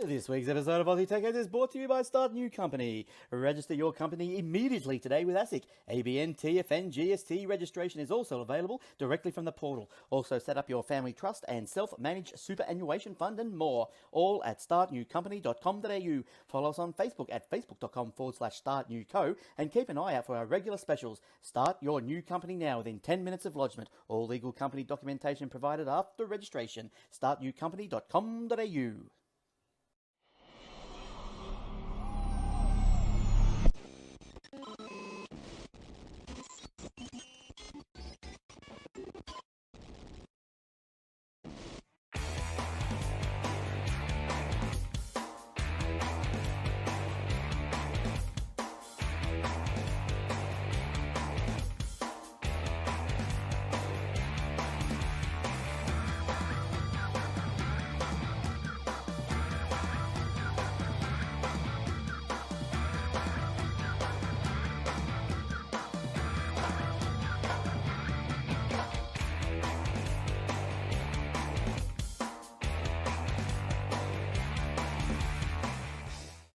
This week's episode of Aussie Tech Heads is brought to you by Start New Company. Register your company immediately today with ASIC. ABN, TFN, GST registration is also available directly from the portal. Also set up your family trust and self-managed superannuation fund and more. All at startnewcompany.com.au. Follow us on Facebook at facebook.com/startnewco and keep an eye out for our regular specials. Start your new company now within 10 minutes of lodgement. All legal company documentation provided after registration. startnewcompany.com.au.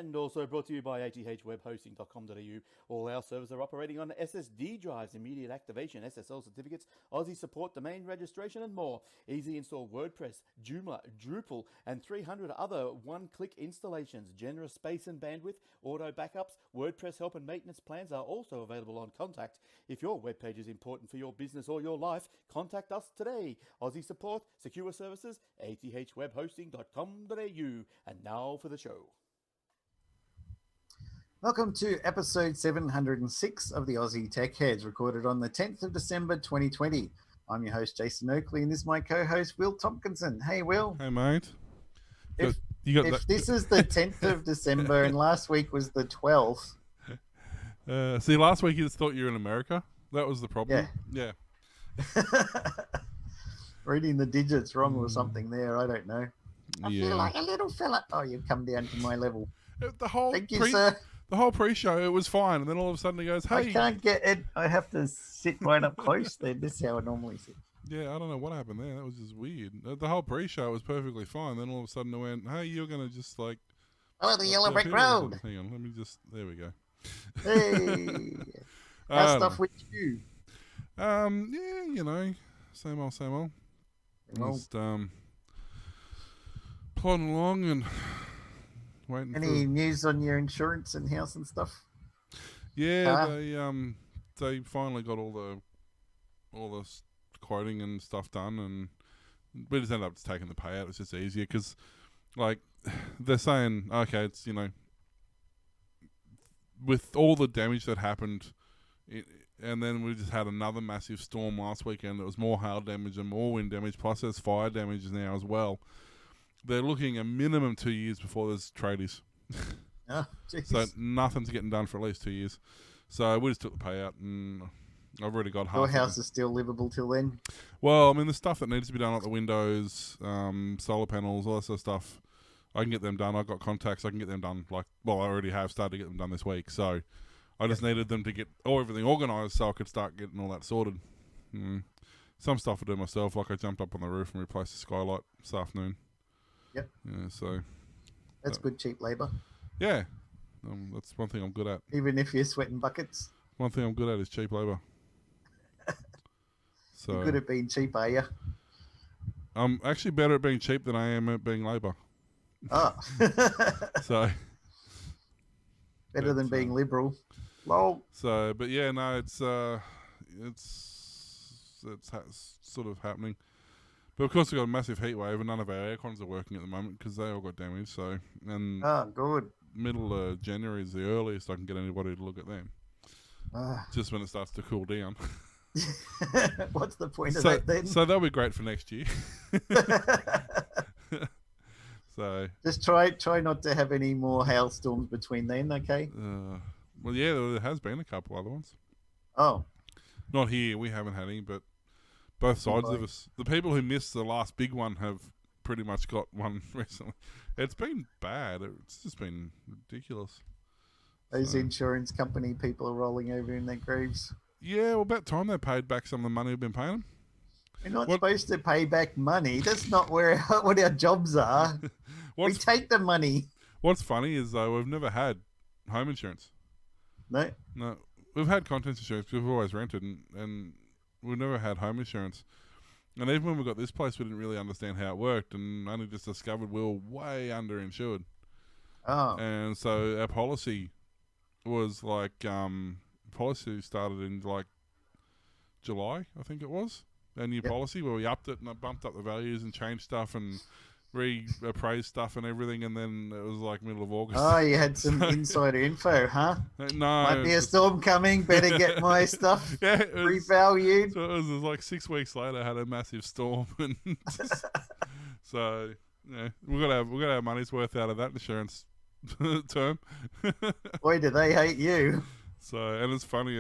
And also brought to you by athwebhosting.com.au. All our servers are operating on SSD drives, immediate activation, SSL certificates, Aussie support, domain registration, and more. Easy install WordPress, Joomla, Drupal, and 300 other one-click installations. Generous space and bandwidth, auto backups, WordPress help and maintenance plans are also available on Contact. If your webpage is important for your business or your life, contact us today. Aussie support, secure services, athwebhosting.com.au. And now for the show. Welcome to episode 706 of the Aussie Tech Heads, recorded on the 10th of December 2020. I'm your host, Jason Oakley, and this is my co-host, Will Tompkinson. Hey, Will. Hey, mate. If this is the 10th of December and last week was the 12th. See, last week you just thought you were in America. That was the problem. Yeah. Reading the digits wrong or something there. I don't know. I feel like a little fella. Oh, you've come down to my level. Thank you, sir. The whole pre-show, it was fine, and then all of a sudden it goes, hey... I can't get it. I have to sit right up close then. This is how I normally sit. Yeah, I don't know what happened there. That was just weird. The whole pre-show was perfectly fine. Then all of a sudden it went, hey, you're going to just like... Oh, the yellow brick road. Hang on, let me just... There we go. Hey. How's stuff with you? Yeah, you know, same old. Just plodding along and... Any news on your insurance and house and stuff? Yeah, they finally got all the quoting and stuff done, and we just ended up just taking the payout. It's just easier because, like, they're saying, okay, it's, you know, with all the damage that happened, and then we just had another massive storm last weekend. There was more hail damage and more wind damage, plus there's fire damage now as well. They're looking a minimum 2 years before there's tradies. Oh, so nothing's getting done for at least 2 years. So we just took the payout, and I've already got half. Your house is still livable till then? Well, I mean, the stuff that needs to be done, like the windows, solar panels, all that sort of stuff, I can get them done. I've got contacts. I can get them done. I already have started to get them done this week. So I just needed them to get everything organised so I could start getting all that sorted. Some stuff I do myself, like I jumped up on the roof and replaced the skylight this afternoon. Yep. Yeah, so that's good cheap labour. Yeah, that's one thing I'm good at. Even if you're sweating buckets. One thing I'm good at is cheap labour. So you're good at being cheap, are you? I'm actually better at being cheap than I am at being labour. Oh. So better than being liberal. Lol. So, but yeah, no, it's sort of happening. But of course, we've got a massive heat wave, and none of our aircons are working at the moment because they all got damaged. So, and good. Middle of January is the earliest I can get anybody to look at them. Just when it starts to cool down. What's the point of that then? So that'll be great for next year. So just try not to have any more hailstorms between then, okay? Well, yeah, there has been a couple other ones. Oh, not here. We haven't had any, but both sides of us. The people who missed the last big one have pretty much got one recently. It's been bad. It's just been ridiculous. Those insurance company people are rolling over in their graves. Yeah, well, about time they paid back some of the money we've been paying them. We're not supposed to pay back money. That's not what our jobs are. We take the money. What's funny is though we've never had home insurance. No. No, we've had contents insurance. We've always rented, and we've never had home insurance. And even when we got this place, we didn't really understand how it worked, and only just discovered we were way underinsured. Oh. And so our policy was like, policy started in like July, I think it was. Our new policy where we upped it and bumped up the values and changed stuff and reappraised stuff and everything, and then it was like middle of August. Oh, you had some insider info, huh? No. Might be a storm coming. Better get my stuff revalued. So it was like 6 weeks later, I had a massive storm, and so yeah, we got our money's worth out of that insurance term. Boy, do they hate you. So, and it's funny,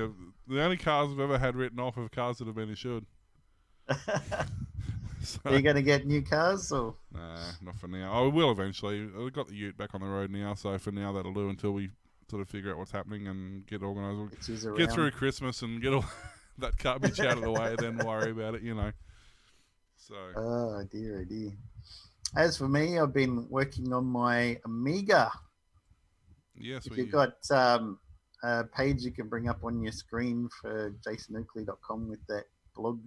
the only cars I've ever had written off are cars that have been insured. So, Are you going to get new cars? Or? Nah, not for now. I will eventually. I've got the ute back on the road now, so for now that'll do until we sort of figure out what's happening and get organised. Get through Christmas and get all that garbage out of the way, then worry about it, So. Oh dear, oh dear. As for me, I've been working on my Amiga. Yes, if you've got a page you can bring up on your screen for jasonoakley.com with that blog.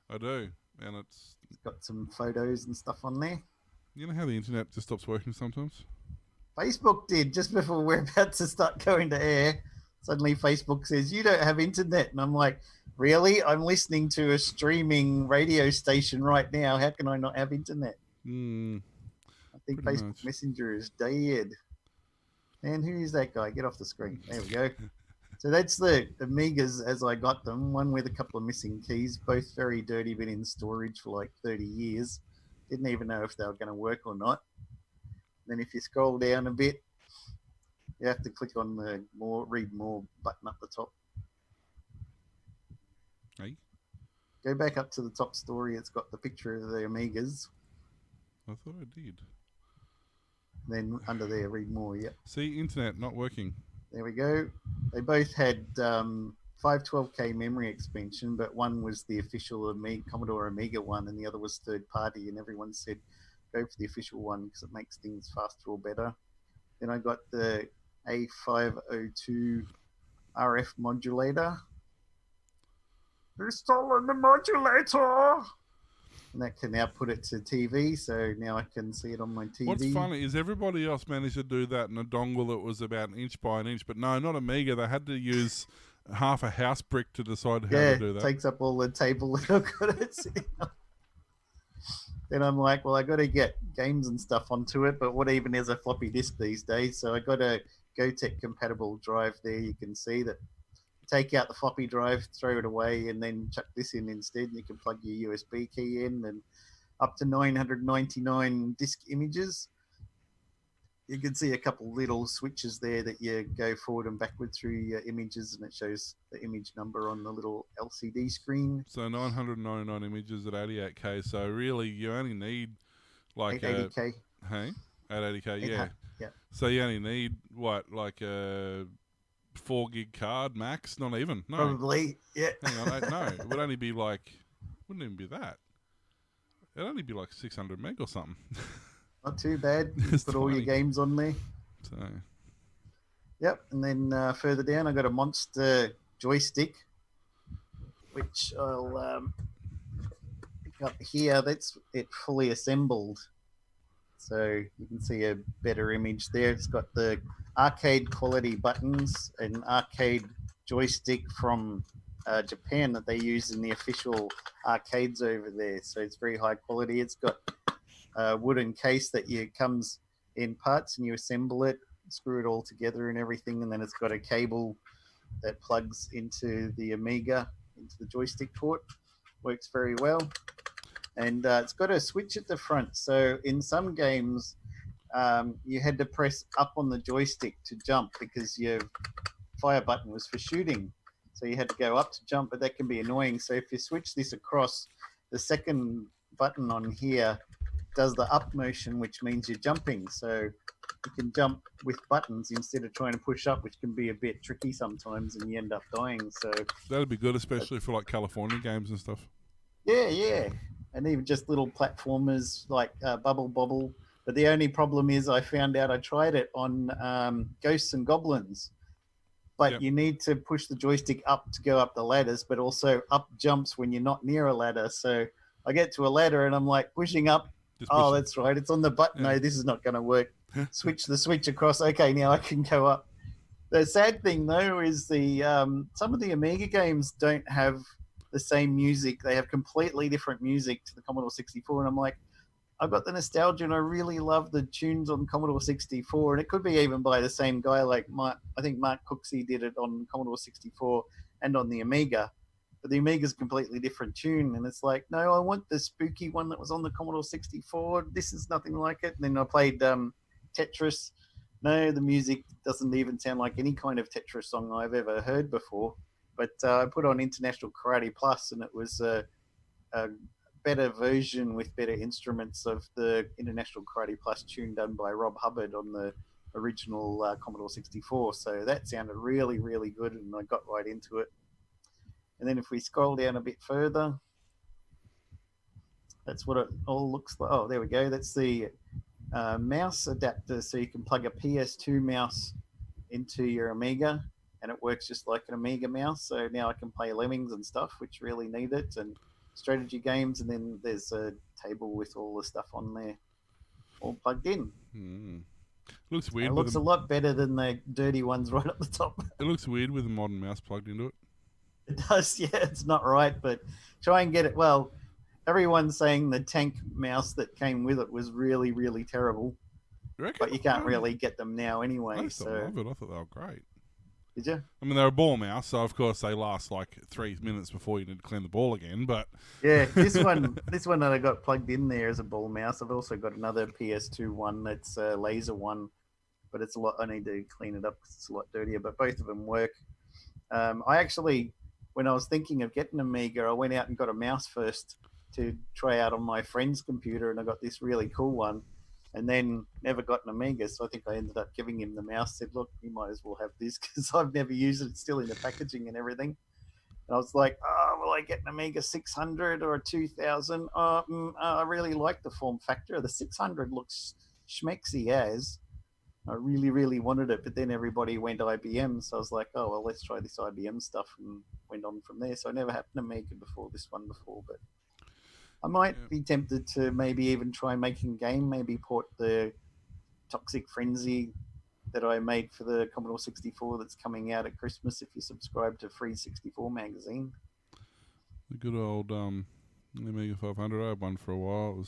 I do, and it's got some photos and stuff on there. You know how the internet just stops working sometimes? Facebook did just before we're about to start going to air. Suddenly Facebook says, you don't have internet. And I'm like, really? I'm listening to a streaming radio station right now. How can I not have internet? I think Facebook Messenger is dead. And who is that guy? Get off the screen. There we go. So that's the Amigas as I got them. One with a couple of missing keys, both very dirty, been in storage for like 30 years. Didn't even know if they were going to work or not. Then if you scroll down a bit, you have to click on the read more button up the top. Hey? Go back up to the top story. It's got the picture of the Amigas. I thought I did. Then under there, read more. Yep. See, internet not working. There we go. They both had 512K memory expansion, but one was the official Commodore Amiga one, and the other was third party. And everyone said, go for the official one because it makes things faster or better. Then I got the A502 RF modulator. They're stolen the modulator! And that can now put it to TV, so now I can see it on my TV. What's funny is everybody else managed to do that in a dongle that was about an inch by an inch, but no, not Amiga. They had to use half a house brick to decide how to do that. Yeah, takes up all the table that I've got it sitting on. Then I'm like, well, I got to get games and stuff onto it, but what even is a floppy disk these days? So I got a GoTech compatible drive there. You can see that. Take out the floppy drive, throw it away, and then chuck this in instead. And you can plug your USB key in, and up to 999 disk images. You can see a couple little switches there that you go forward and backward through your images, and it shows the image number on the little LCD screen. So 999 images at 88K. So really, you only need like 880K. Hey, at 80K, yeah. Yeah. So you only need what, like a 4 gig card max? Not even. No. Probably. Yeah. Hang on. No, it would only be like. Wouldn't even be that. It'd only be like 600 meg or something. Not too bad. You put all your games on there. So. Yep, and then further down, I got a monster joystick, which I'll pick up here. That's it fully assembled, so you can see a better image there. It's got the arcade quality buttons and arcade joystick from Japan that they use in the official arcades over there. So it's very high quality. It's got a wooden case that comes in parts and you assemble it, screw it all together and everything, and then it's got a cable that plugs into the Amiga, into the joystick port. Works very well. And it's got a switch at the front. So in some games, you had to press up on the joystick to jump because your fire button was for shooting. So you had to go up to jump, but that can be annoying. So if you switch this across, the second button on here does the up motion, which means you're jumping. So you can jump with buttons instead of trying to push up, which can be a bit tricky sometimes, and you end up dying. So that'd be good, especially for like California games and stuff. Yeah. And even just little platformers like Bubble Bobble But the only problem is I found out I tried it on Ghosts and Goblins, but Yep. you need to push the joystick up to go up the ladders, but also up jumps when you're not near a ladder. So I get to a ladder and I'm like pushing up. Just Oh, push it. that's right. It's on the button. Yeah. No, this is not going to work. Switch the switch across. Okay, now I can go up. The sad thing though is the some of the Amiga games don't have the same music. They have completely different music to the Commodore 64, and I'm like, I've got the nostalgia, and I really love the tunes on Commodore 64. And it could be even by the same guy, like I think Mark Cooksey did it on Commodore 64 and on the Amiga. But the Amiga's a completely different tune, and it's like, no, I want the spooky one that was on the Commodore 64. This is nothing like it. And then I played Tetris. No, the music doesn't even sound like any kind of Tetris song I've ever heard before. But I put on International Karate Plus, and it was a better version with better instruments of the International Karate Plus tune done by Rob Hubbard on the original Commodore 64. So that sounded really, really good, and I got right into it. And then if we scroll down a bit further, that's what it all looks like. Oh, there we go. That's the mouse adapter, so you can plug a PS2 mouse into your Amiga, and it works just like an Amiga mouse. So now I can play Lemmings and stuff, which really need it, and strategy games. And then there's a table with all the stuff on there, all plugged in. Looks weird. It looks a lot better than the dirty ones right at the top. It looks weird with a modern mouse plugged into it. It does, yeah. It's not right, but try and get it. Well, everyone's saying the tank mouse that came with it was really, really terrible. You reckon? But you can't really get them now anyway. I used to So love it. I thought they were great. did you? I mean, they're a ball mouse, so of course they last like 3 minutes before you need to clean the ball again. But Yeah, this one that I got plugged in there is a ball mouse. I've also got another PS2 one that's a laser one, but it's a lot. I need to clean it up because it's a lot dirtier. But both of them work. I actually, when I was thinking of getting an Amiga, I went out and got a mouse first to try out on my friend's computer, and I got this really cool one. And then never got an Amiga, so I think I ended up giving him the mouse. Said, "Look, you might as well have this because I've never used it. It's still in the packaging and everything." And I was like, "Oh, will I get an Amiga 600 or a 2000?" I really like the form factor. The 600 looks schmexy as. I really, really wanted it, but then everybody went IBM, so I was like, "Oh well, let's try this IBM stuff," and went on from there. So I never had an Amiga before this one before, but I might be tempted to maybe even try making a game, maybe port the Toxic Frenzy that I made for the Commodore 64 that's coming out at Christmas if you subscribe to Free 64 magazine. the good old Amiga 500, I had one for a while.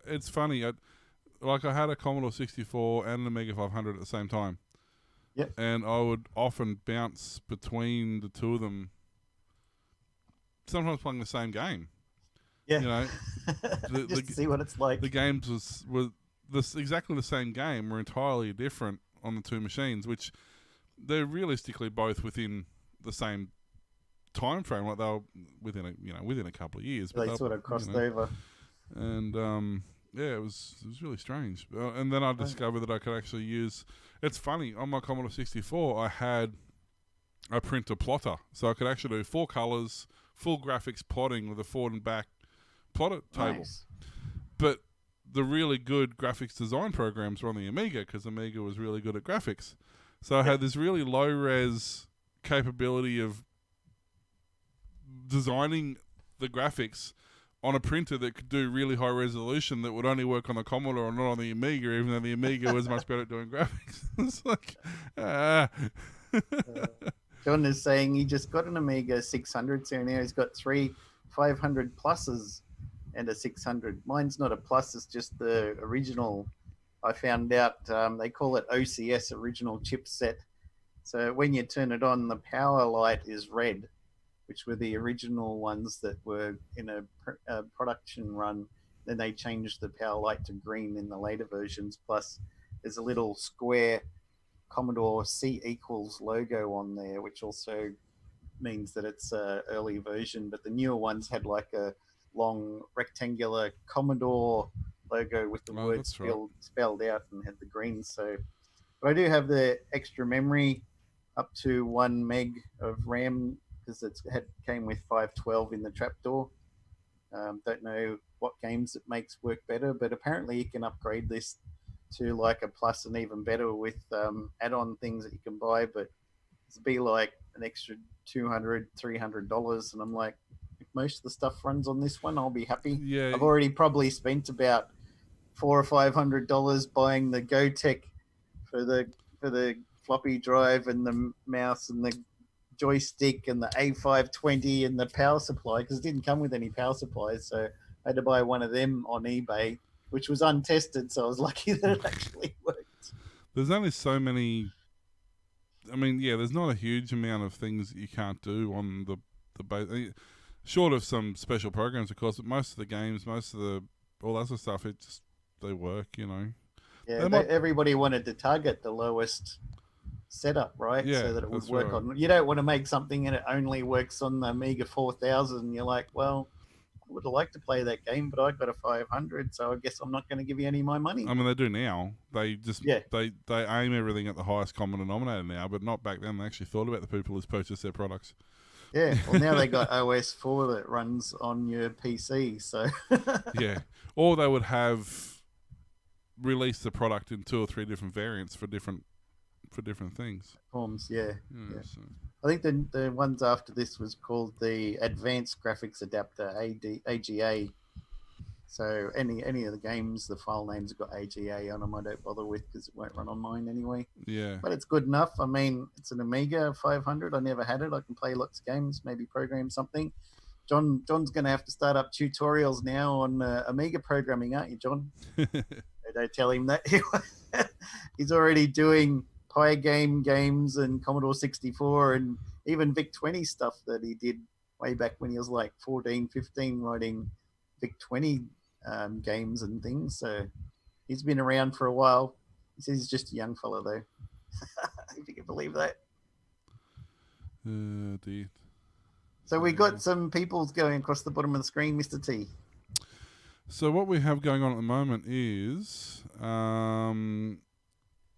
It's funny. I had a Commodore 64 and an Amiga 500 at the same time. Yep. And I would often bounce between the two of them, sometimes playing the same game. Yeah. You know, just to see what it's like. The games were exactly the same game, were entirely different on the two machines, which they're realistically both within the same time frame. Like they were within a couple of years. They sort of crossed over. And yeah, it was really strange. And then I discovered that I could actually use. It's funny, on my Commodore 64, I had a printer plotter, so I could actually do 4 colors, full graphics plotting with a forward and back plotter table. Nice. But the really good graphics design programs were on the Amiga because Amiga was really good at graphics. So I had this really low res capability of designing the graphics on a printer that could do really high resolution that would only work on the Commodore or not on the Amiga, even though the Amiga was much better at doing graphics. It's like, John is saying he just got an Amiga 600, so now he's got 3 500 pluses and a 600. Mine's not a plus, it's just the original. I found out they call it OCS, original chipset. So when you turn it on, the power light is red, which were the original ones that were in a production run. Then they changed the power light to green in the later versions. Plus, there's a little square Commodore C equals logo on there, which also means that it's an early version. But the newer ones had like a long rectangular Commodore logo with the words spelled out and had the green. So, but I do have the extra memory up to 1 meg of RAM because it came with 512 in the trapdoor. Don't know what games it makes work better, but apparently you can upgrade this to like a plus and even better with add-on things that you can buy, but it'd be like an extra $200-$300, and I'm like, if most of the stuff runs on this one, I'll be happy. Yeah. I've already probably spent about $400 or $500 buying the GoTech for the floppy drive and the mouse and the joystick and the A520 and the power supply, because it didn't come with any power supplies, so I had to buy one of them on eBay, which was untested, so I was lucky that it actually worked. There's only so many. I mean, yeah, there's not a huge amount of things that you can't do on the base. Short of some special programs, of course, but most of the games, most of the all that sort of stuff, they work, you know. Yeah, everybody wanted to target the lowest setup, right? Yeah, so that it would that's work right. on. You don't want to make something and it only works on the Amiga 4000. You're like, well, I would have liked to play that game, but I got a 500, so I guess I'm not going to give you any of my money. I mean, they do now. They just they aim everything at the highest common denominator now, but not back then. They actually thought about the people who's purchased their products. Yeah, well, now they got OS 4 that runs on your PC, so Yeah, or they would have released the product in 2 or 3 different variants for different things. forms. Yeah. So. I think the ones after this was called the Advanced Graphics Adapter AGA. So any of the games, the file names have got AGA on them. I don't bother with because it won't run on mine anyway. Yeah, but it's good enough. I mean, it's an Amiga 500. I never had it. I can play lots of games, maybe program something. John's going to have to start up tutorials now on Amiga programming, aren't you, John? Don't tell him that. He's already doing Pygame games and Commodore 64 and even VIC-20 stuff that he did way back when he was like 14, 15, writing VIC-20 games and things. So he's been around for a while. He says he's just a young fella, though. If you can believe that. Dear. So we got some peoples going across the bottom of the screen, Mr. T. So what we have going on at the moment is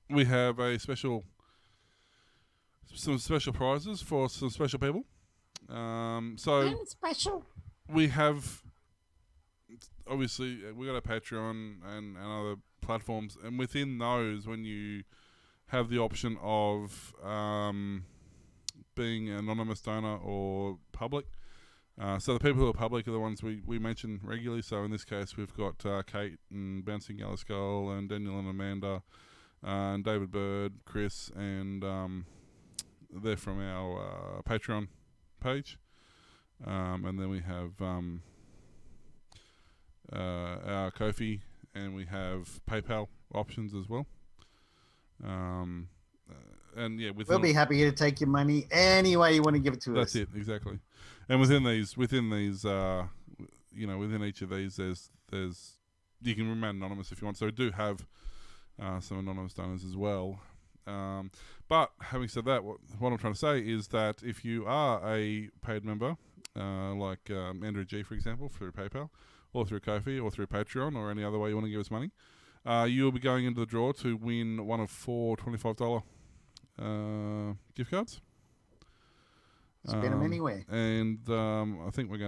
we have some special prizes for some special people. So special. we have, obviously, we got a Patreon and other platforms, and within those, when you have the option of being an anonymous donor or public, so the people who are public are the ones we mention regularly. So in this case, we've got Kate and Bouncing Yellow Skull and Daniel and Amanda and David Bird, Chris, and they're from our Patreon page. And then we have our Ko-fi, and we have PayPal options as well. And yeah, we'll be happy to take your money any way you want to give it to us. That's it, exactly. And within these, within each of these, there's you can remain anonymous if you want. So we do have some anonymous donors as well. But having said that, what I'm trying to say is that if you are a paid member, like Andrew G, for example, through PayPal, or through Ko-fi, or through Patreon, or any other way you want to give us money, you will be going into the draw to win one of 4 $25 gift cards. Spend them anywhere. And I think we've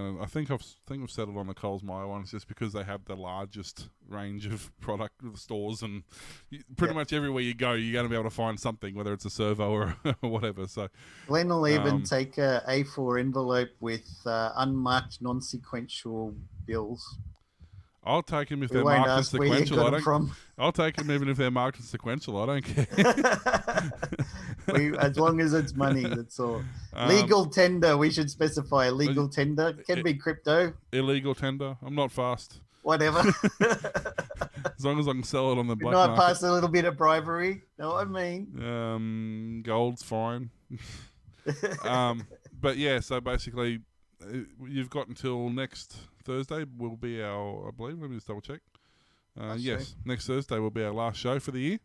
settled on the Coles Myer ones just because they have the largest range of product stores, and pretty much everywhere you go, you're going to be able to find something, whether it's a servo or whatever. So Glenn will even take a A4 envelope with unmarked non-sequential bills. I'll take them if they're marked as sequential. I'll take them even if they're marked as sequential. I don't care. As long as it's money, that's all. Legal tender, we should specify. Legal tender can be crypto. Illegal tender. I'm not fast. Whatever. As long as I can sell it on the black market. Not pass a little bit of bribery. Know what I mean? Gold's fine. But yeah, so basically, you've got until next Thursday will be our, I believe, let me just double check. Yes, next Thursday will be our last show for the year.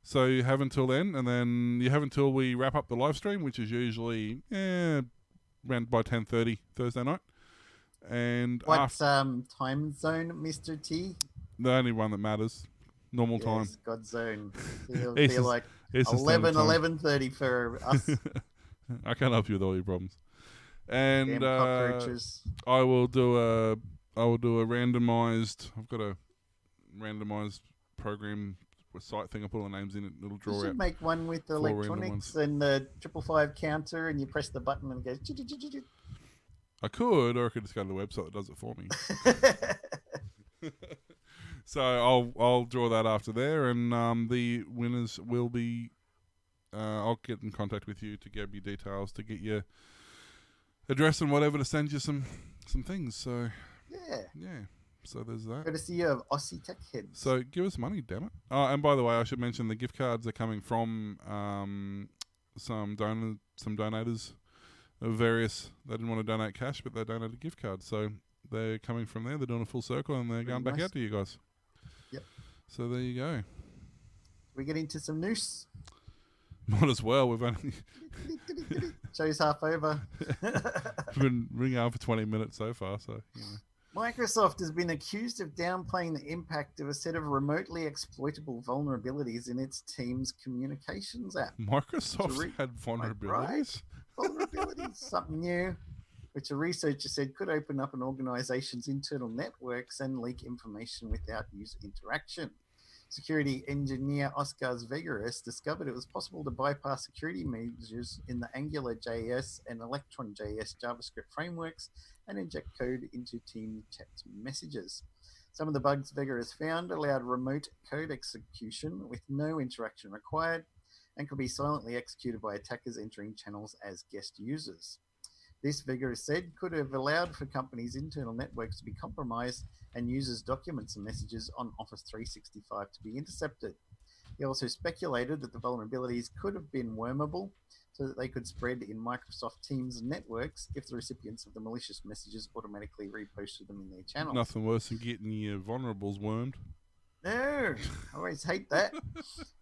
So you have until then, and then you have until we wrap up the live stream, which is usually around by 10:30 Thursday night. And what time zone, Mr. T? The only one that matters. Normal time. God zone. It'll be like 11:30 for us. I can't help you with all your problems. And cockroaches. I will do I will do a randomized. I've got a randomized program site thing. I put all the names in it. It'll You draw should out make one with the 4 random electronics ones. and the 555 counter, and you press the button and it goes. I could, or I could just go to the website that does it for me. So I'll draw that after there, and the winners will be. I'll get in contact with you to get your details, to get your address and whatever, to send you some things. So Yeah. So there's that. Courtesy of Aussie Tech Heads. So give us money, damn it. Oh, and by the way, I should mention the gift cards are coming from some donators of various. They didn't want to donate cash, but they donated gift cards. So they're coming from there. They're doing a full circle, and they're going back out to you guys. Yep. So there you go. We get into some news. Might as well. We've only Show's half over. been ringing out for 20 minutes so far. So Microsoft has been accused of downplaying the impact of a set of remotely exploitable vulnerabilities in its Teams communications app. Microsoft had vulnerabilities. Vulnerabilities, something new, which a researcher said could open up an organization's internal networks and leak information without user interaction. Security engineer Oscar Vegaris discovered it was possible to bypass security measures in the AngularJS and ElectronJS JavaScript frameworks and inject code into team chat messages. Some of the bugs Vegaris found allowed remote code execution with no interaction required and could be silently executed by attackers entering channels as guest users. This, Vegaris said, could have allowed for companies' internal networks to be compromised and users' documents and messages on Office 365 to be intercepted. He also speculated that the vulnerabilities could have been wormable so that they could spread in Microsoft Teams networks if the recipients of the malicious messages automatically reposted them in their channels. Nothing worse than getting your vulnerables wormed. No, I always hate that.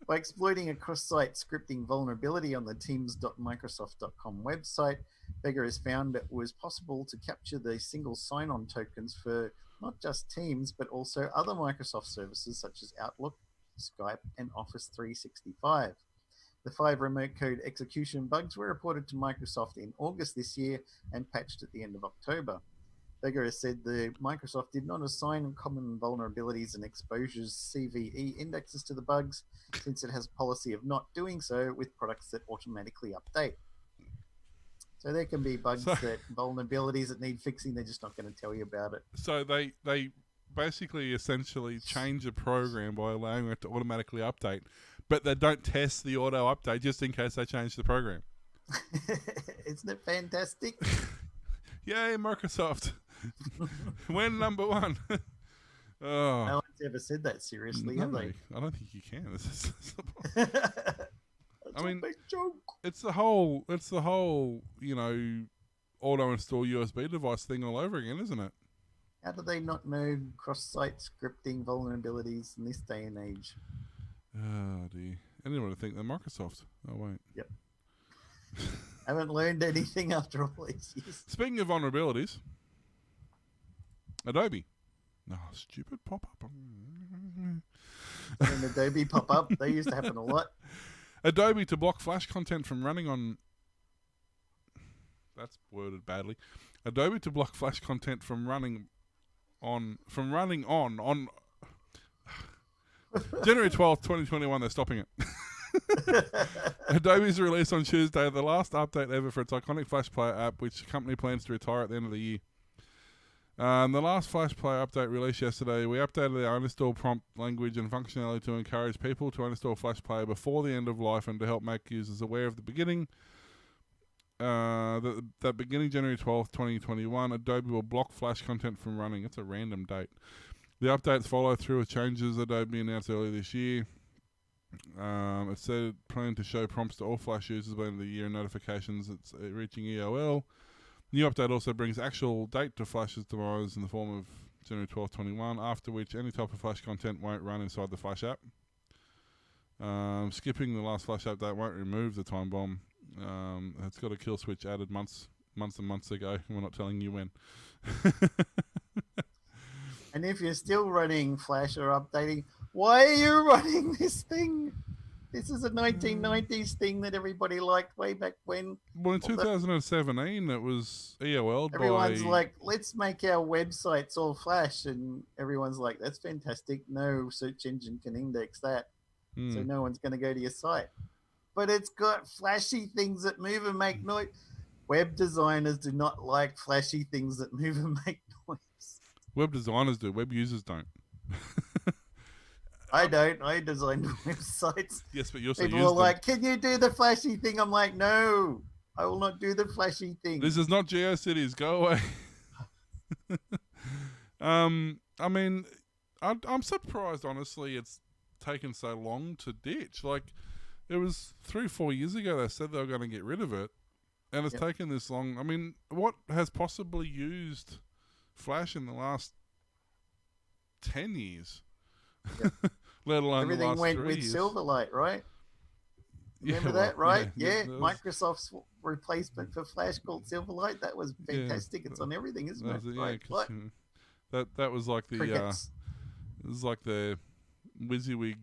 By exploiting a cross-site scripting vulnerability on the teams.microsoft.com website, Vega has found it was possible to capture the single sign-on tokens for not just Teams, but also other Microsoft services such as Outlook, Skype, and Office 365. The 5 remote code execution bugs were reported to Microsoft in August this year and patched at the end of October. Vega has said the Microsoft did not assign common vulnerabilities and exposures CVE indexes to the bugs, since it has a policy of not doing so with products that automatically update. So there can be bugs, vulnerabilities that need fixing. They're just not going to tell you about it. So they basically essentially change the program by allowing it to automatically update, but they don't test the auto update just in case they change the program. Isn't it fantastic? Yay, Microsoft. We're number one. Oh. No one's ever said that seriously, have they? I don't think you can. I mean, a big joke. It's the whole, auto install USB device thing all over again, isn't it? How do they not know cross-site scripting vulnerabilities in this day and age? Oh dear. I didn't want to think they're Microsoft. Oh wait. Yep. Haven't learned anything after all these years. Speaking of vulnerabilities, Adobe. No, stupid pop-up. And Adobe pop-up, they used to happen a lot. Adobe to block Flash content from running on... That's worded badly. Adobe to block Flash content from running on January 12th, 2021, they're stopping it. Adobe's released on Tuesday the last update ever for its iconic Flash Player app, which the company plans to retire at the end of the year. The last Flash Player update released yesterday, we updated our uninstall prompt language and functionality to encourage people to uninstall Flash Player before the end of life and to help make users aware of the beginning. That beginning January 12th, 2021, Adobe will block Flash content from running. It's a random date. The updates follow through with changes Adobe announced earlier this year. It said planning to show prompts to all Flash users by the end of the year and notifications it's reaching EOL. New update also brings actual date to Flash's demise in the form of January 12th, 21, after which any type of Flash content won't run inside the Flash app. Skipping the last Flash update won't remove the time bomb. It's got a kill switch added months and months ago, and we're not telling you when. And if you're still running Flash or updating, why are you running this thing? This is a 1990s thing that everybody liked way back when. Well, in Well, 2017, it was EOL everyone's by. like, let's make our websites all Flash, and everyone's like, that's fantastic. No search engine can index that, so no one's going to go to your site. But it's got flashy things that move and make noise. Web designers do not like flashy things that move and make noise. Web designers do. Web users don't. I don't. I design websites. Yes, but you also People use are them. like, can you do the flashy thing? I'm like, no, I will not do the flashy thing. This is not GeoCities. Go away. I mean, I'm surprised, honestly, it's taken so long to ditch. Like, it was 3-4 years ago they said they were going to get rid of it, and it's taken this long. I mean, what has possibly used Flash in the last 10 years? Let alone everything the last went 3 with years. Silverlight, right? Remember that, right? Yeah, Microsoft's replacement for Flash called Silverlight. That was fantastic. It's on everything, isn't it? Right? What? That was like the Crickets. it was like the WYSIWYG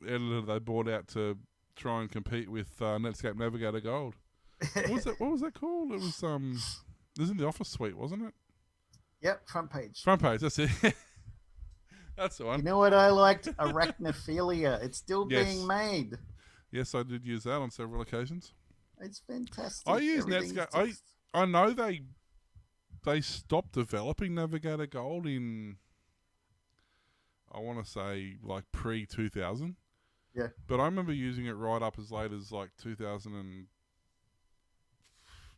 editor they bought out to try and compete with Netscape Navigator Gold. What was that called? It was in the Office suite, wasn't it? Yep, front page. Front page. That's it. That's the one. You know what I liked? Arachnophilia. It's still Yes. being made. Yes, I did use that on several occasions. It's fantastic. I use Everything's Netscape. just- I know they stopped developing Navigator Gold in, I want to say, like pre-2000. Yeah. But I remember using it right up as late as like 2000 and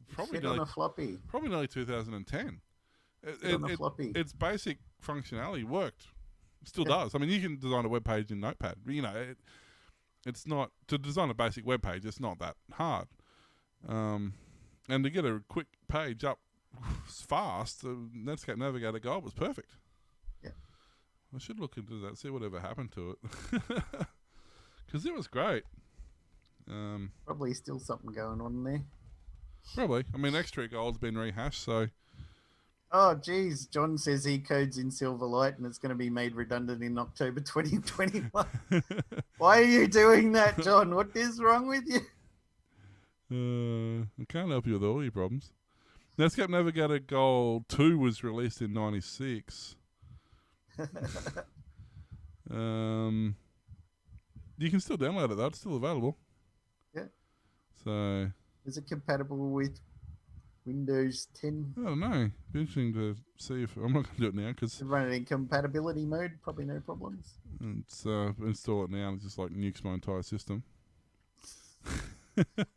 Fit on a floppy. probably nearly 2010. Fit on a floppy. Its basic functionality worked. Still does. I mean, you can design a web page in Notepad. You know, it's not to design a basic web page. It's not that hard. And to get a quick page up fast, Netscape Navigator Gold was perfect. Yeah. I should look into that, see whatever happened to it, because it was great. Probably still something going on there. Probably. I mean, X-Tree Gold's been rehashed, so. Oh, geez. John says he codes in Silverlight and it's going to be made redundant in October 2021. Why are you doing that, John? What is wrong with you? I can't help you with all your problems. Netscape Navigator Gold 2 was released in 96. You can still download it though. It's still available. Yeah. So. Is it compatible with Windows 10? I don't know. Be interesting to see if I'm not going to do it now because Run it in compatibility mode. Probably no problems. it's install it now. It's just like nukes my entire system.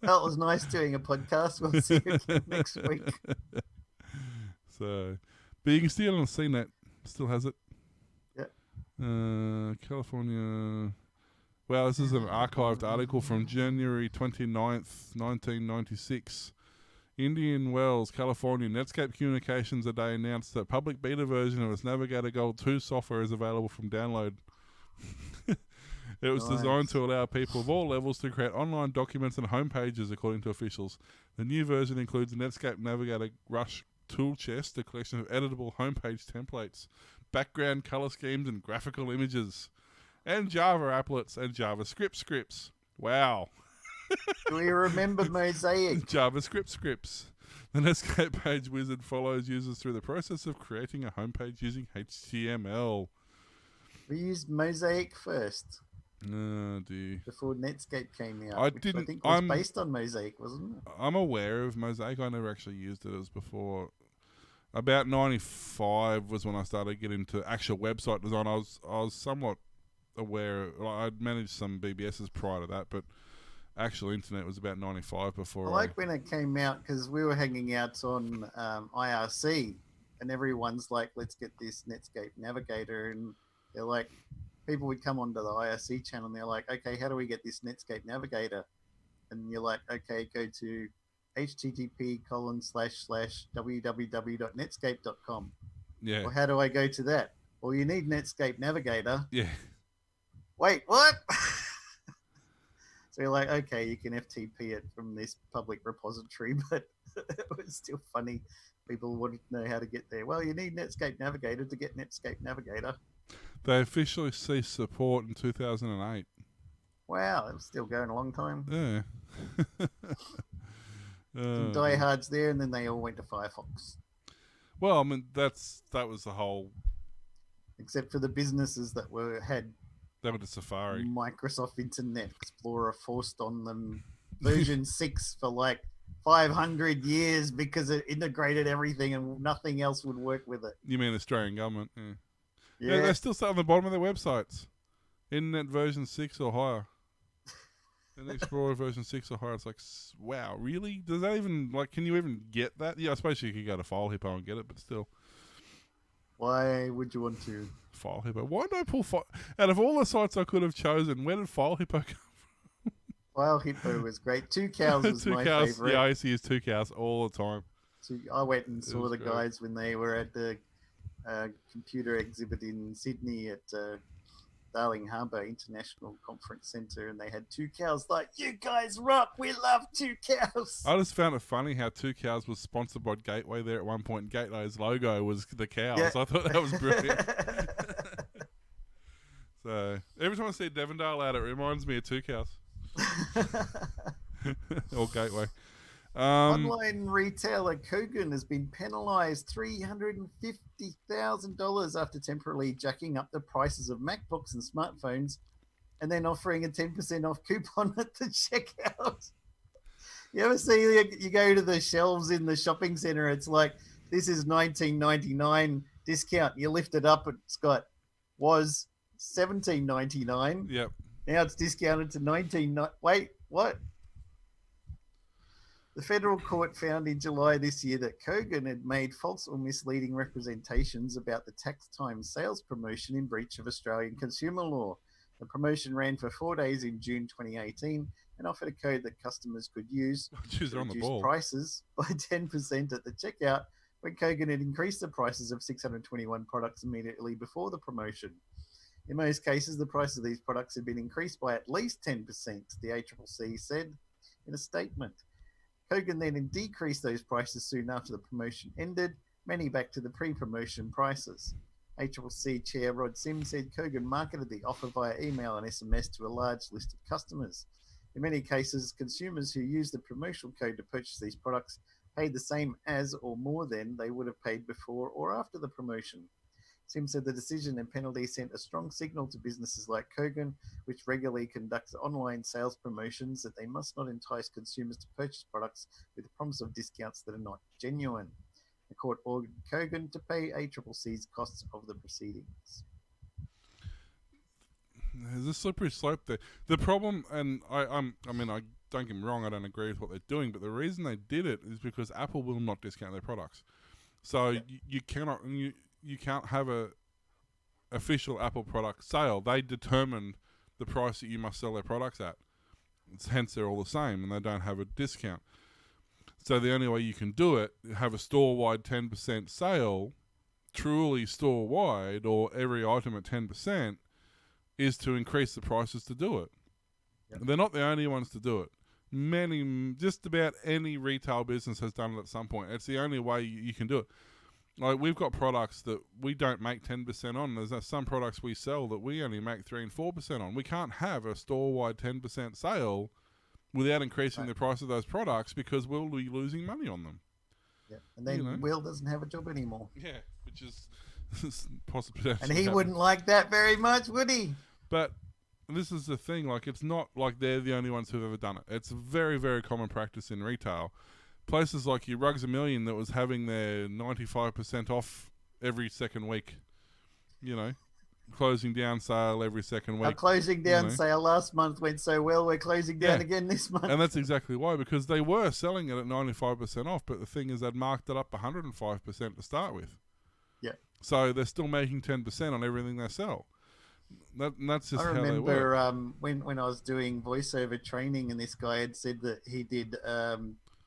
Well, it was nice doing a podcast. We'll see you again next week. So, but you can see it on CNET. Still has it. Yeah. California. Well, this is an archived article from January 29th, 1996. Indian Wells, California. Netscape Communications today announced that public beta version of its Navigator Gold 2 software is available from download. It was designed to allow people of all levels to create online documents and homepages, according to officials. The new version includes the Netscape Navigator Rush tool chest, a collection of editable homepage templates, background color schemes and graphical images, and Java applets and JavaScript scripts. Wow. Do we remember Mosaic? JavaScript scripts. The Netscape page wizard follows users through the process of creating a homepage using HTML. We used Mosaic first. Oh, dear. Before Netscape came out. I which didn't- I think was based on Mosaic, wasn't it? I'm aware of Mosaic. I never actually used it as before. About 95 was when I started getting into actual website design. I was somewhat aware. I'd managed some BBSs prior to that, but actual internet was about 95 before. I like when it came out because we were hanging out on IRC and everyone's like, let's get this Netscape Navigator. And they're like, people would come onto the IRC channel and they're like, okay, how do we get this Netscape Navigator? And you're like, okay, go to http://www.netscape.com. Yeah. Well, how do I go to that? Well, you need Netscape Navigator. Yeah. Wait, what? So you're like, okay, you can FTP it from this public repository, but it was still funny. People wanted to know how to get there. Well, you need Netscape Navigator to get Netscape Navigator. They officially ceased support in 2008. Wow, it was still going a long time. Yeah. Some diehards there, and then they all went to Firefox. Well, I mean, that was the whole. Except for the businesses that had That was the Safari. Microsoft Internet Explorer forced on them version 6 for like 500 years because it integrated everything and nothing else would work with it. You mean Australian government? Yeah. Yeah. Yeah, they still start on the bottom of their websites. Internet version 6 or higher. And Explorer version 6 or higher. It's like, wow, really? Does that even, like, can you even get that? Yeah, I suppose you could go to File Hippo and get it, but still. Why would you want to? File Hippo. Why did I pull out of all the sites I could have chosen, where did File Hippo come? File Hippo was great. Two Cows was my favorite. Yeah, I used to use Two Cows all the time. I went and saw the great. guys when they were at the computer exhibit in Sydney at Darling Harbour International Conference Centre, and they had Two Cows. Like, you guys rock! We love Two Cows. I just found it funny how Two Cows was sponsored by Gateway there at one point. And Gateway's logo was the cows. Yeah. I thought that was brilliant. So every time I see Devondale ad, it reminds me of Two Cows or Gateway. Online retailer Kogan has been penalised $350,000 after temporarily jacking up the prices of MacBooks and smartphones and then offering a 10% off coupon at the checkout. You ever see, you go to the shelves in the shopping centre, it's like, this is $19.99 discount. You lift it up, was $17.99. Yep. Now it's discounted to $19. Wait, what? The federal court found in July this year that Kogan had made false or misleading representations about the tax time sales promotion in breach of Australian consumer law. The promotion ran for 4 days in June 2018 and offered a code that customers could use to reduce prices by 10% at the checkout when Kogan had increased the prices of 621 products immediately before the promotion. In most cases, the price of these products had been increased by at least 10%, the ACCC said in a statement. Kogan then decreased those prices soon after the promotion ended, many back to the pre-promotion prices. ACCC Chair Rod Sims said Kogan marketed the offer via email and SMS to a large list of customers. In many cases, consumers who used the promotional code to purchase these products paid the same as or more than they would have paid before or after the promotion. Sims said the decision and penalty sent a strong signal to businesses like Kogan, which regularly conducts online sales promotions, that they must not entice consumers to purchase products with the promise of discounts that are not genuine. The court ordered Kogan to pay ACCC's costs of the proceedings. There's a slippery slope there. The problem, and I don't get me wrong, I don't agree with what they're doing, but the reason they did it is because Apple will not discount their products. So you cannot... You can't have a official Apple product sale. They determine the price that you must sell their products at. Hence, they're all the same, and they don't have a discount. So the only way you can do it, have a store-wide 10% sale, truly store-wide, or every item at 10%, is to increase the prices to do it. Yep. They're not the only ones to do it. Just about any retail business has done it at some point. It's the only way you can do it. Like, we've got products that we don't make 10% on. There's some products we sell that we only make 3 and 4% on. We can't have a store-wide 10% sale without increasing the price of those products because we'll be losing money on them. Yeah, and then Will doesn't have a job anymore. Yeah, which is possibly. And he wouldn't like that very much, would he? But this is the thing. Like, it's not like they're the only ones who've ever done it. It's a very, very common practice in retail. Places like your Rugs A Million that was having their 95% off every second week, closing down sale every second week. Our closing down sale last month went so well, we're closing down again this month. And that's exactly why, because they were selling it at 95% off, but the thing is they'd marked it up 105% to start with. Yeah. So they're still making 10% on everything they sell. That's just how they work. I remember when I was doing voiceover training, and this guy had said that he did...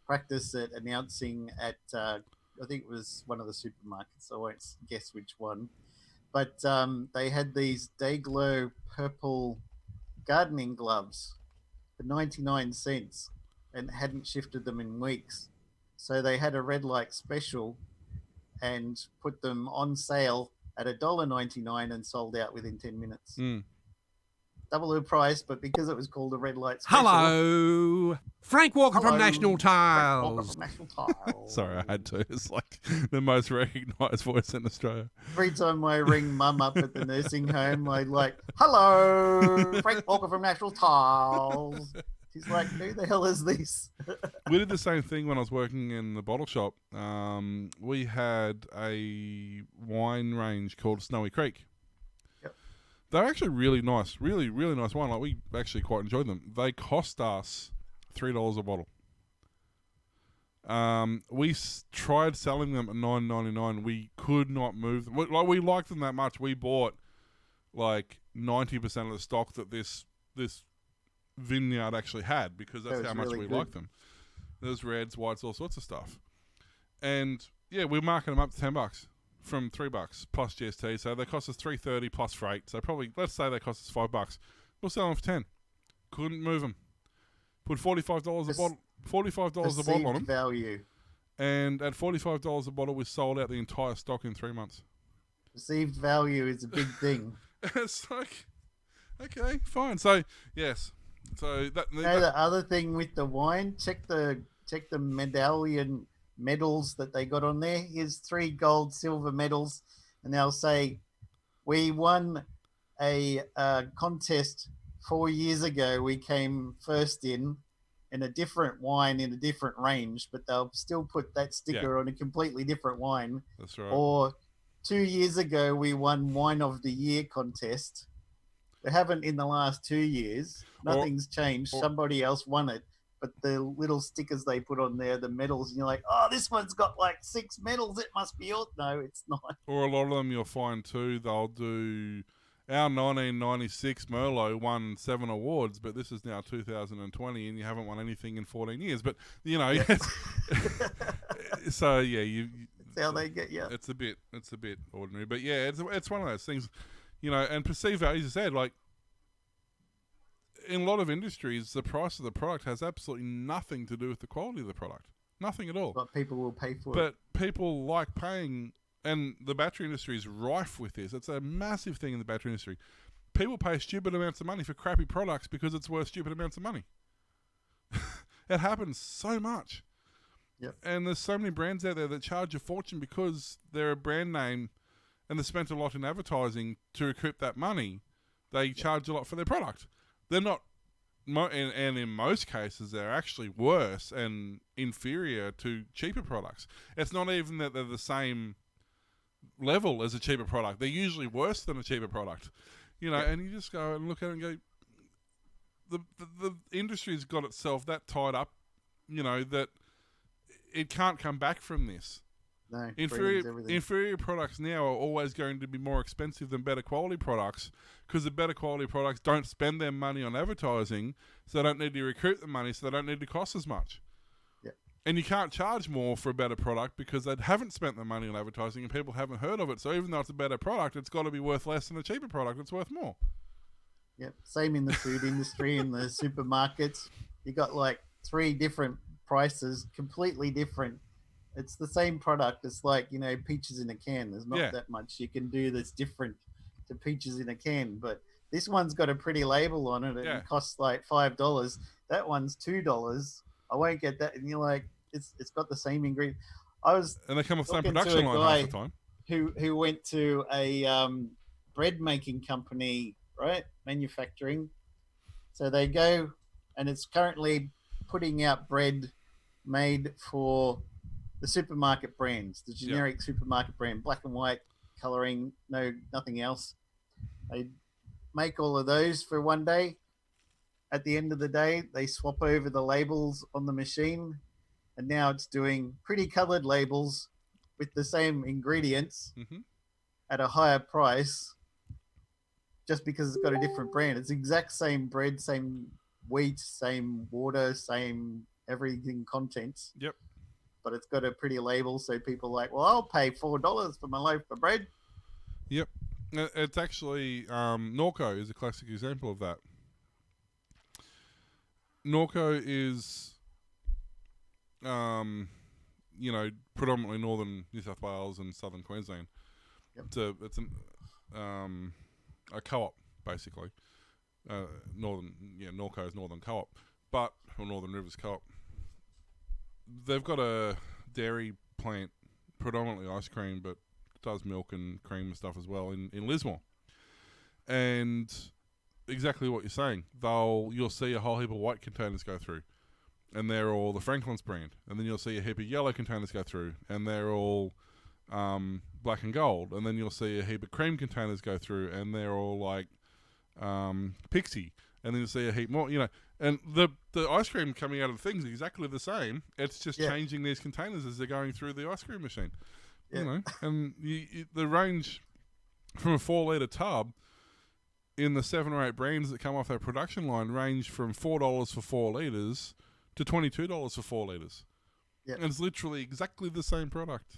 practice at announcing at I think it was one of the supermarkets. I won't guess which one, but they had these Dayglow purple gardening gloves for 99 cents and hadn't shifted them in weeks, so they had a red light special and put them on sale at $1.99 and sold out within 10 minutes. double the price, but because it was called a red light special. Hello, Frank Walker from Hello, National Frank Walker Tiles. from National Tiles. Sorry, I had to. It's like the most recognised voice in Australia. Every time I ring Mum up at the nursing home, I like, hello, Frank Walker from National Tiles. She's like, who the hell is this? We did the same thing when I was working in the bottle shop. We had a wine range called Snowy Creek. Yep. They're actually really nice, really, really nice wine. Like, we actually quite enjoyed them. They cost us $3 a bottle. We tried selling them at $9.99. We could not move them. We liked them that much. We bought like 90% of the stock that this vineyard actually had, because that's how much really we good. liked them. There's reds, whites, all sorts of stuff. And yeah, we're marking them up to $10 from $3 plus GST. So they cost us $3.30 plus freight. So probably, let's say they cost us $5. We'll sell them for $10. Couldn't move them. Put $45 a bottle. $45 a bottle on them. Value. And at $45 a bottle, we sold out the entire stock in 3 months. Perceived value is a big thing. It's like, okay, fine. So yes, so that. The other thing with the wine, check the medals that they got on there. Here's 3 gold, silver medals, and they'll say, we won a contest 4 years ago. We came first in a different wine in a different range, but they'll still put that sticker on a completely different wine. That's right. Or 2 years ago, we won Wine of the Year contest. They haven't in the last 2 years. Nothing's changed. Somebody else won it. But the little stickers they put on there, the medals, and you're like, oh, this one's got like 6 medals. It must be yours. No, it's not. Or a lot of them you'll find too, they'll do, our 1996 Merlot won 7 awards, but this is now 2020 and you haven't won anything in 14 years. But, you know, so yeah, that's how they get you. It's a bit ordinary. But yeah, it's one of those things, you know, and perceived value, as you said, like, in a lot of industries, the price of the product has absolutely nothing to do with the quality of the product. Nothing at all. But people will pay for it. But people like paying, and the battery industry is rife with this. It's a massive thing in the battery industry. People pay stupid amounts of money for crappy products because it's worth stupid amounts of money. It happens so much. Yep. And there's so many brands out there that charge a fortune because they're a brand name and they spent a lot in advertising to recoup that money. They charge a lot for their product. They're not, and in most cases, they're actually worse and inferior to cheaper products. It's not even that they're the same level as a cheaper product. They're usually worse than a cheaper product. You know, and you just go and look at it and go, the industry's got itself that tied up, you know, that it can't come back from this. No, inferior products now are always going to be more expensive than better quality products because the better quality products don't spend their money on advertising, so they don't need to recruit the money, so they don't need to cost as much. Yep. And you can't charge more for a better product because they haven't spent their money on advertising and people haven't heard of it. So even though it's a better product, it's got to be worth less than a cheaper product. It's worth more. Yep. Same in the food industry, in the supermarkets. You got like 3 different prices, completely different. It's the same product. It's like, you know, peaches in a can. There's not that much you can do that's different to peaches in a can. But this one's got a pretty label on it and it costs like $5. That one's $2. I won't get that. And you're like, it's got the same ingredient. And they come off the same production line half the time. Who went to a bread making company, right? Manufacturing. So they go, and it's currently putting out bread made for the supermarket brands, the generic supermarket brand, black and white coloring, nothing else. They make all of those for one day. At the end of the day, they swap over the labels on the machine, and now it's doing pretty colored labels with the same ingredients at a higher price, just because it's got a different brand. It's the exact same bread, same wheat, same water, same everything contents. Yep. But it's got a pretty label, so people are like, well, I'll pay $4 for my loaf of bread. Yep. It's actually, Norco is a classic example of that. Norco is, you know, predominantly northern New South Wales and southern Queensland. Yep. It's a co-op, basically. Norco's Northern Co-op, or Northern Rivers Co-op. They've got a dairy plant, predominantly ice cream, but does milk and cream and stuff as well in Lismore. And exactly what you're saying. You'll see a whole heap of white containers go through, and they're all the Franklin's brand. And then you'll see a heap of yellow containers go through, and they're all black and gold. And then you'll see a heap of cream containers go through, and they're all like Pixie. And then you'll see a heap more, And the ice cream coming out of the things is exactly the same. It's just changing these containers as they're going through the ice cream machine. Yeah. And the range from a 4-litre tub in the 7 or 8 brands that come off their production line range from $4 for 4 litres to $22 for 4 litres. Yeah. And it's literally exactly the same product.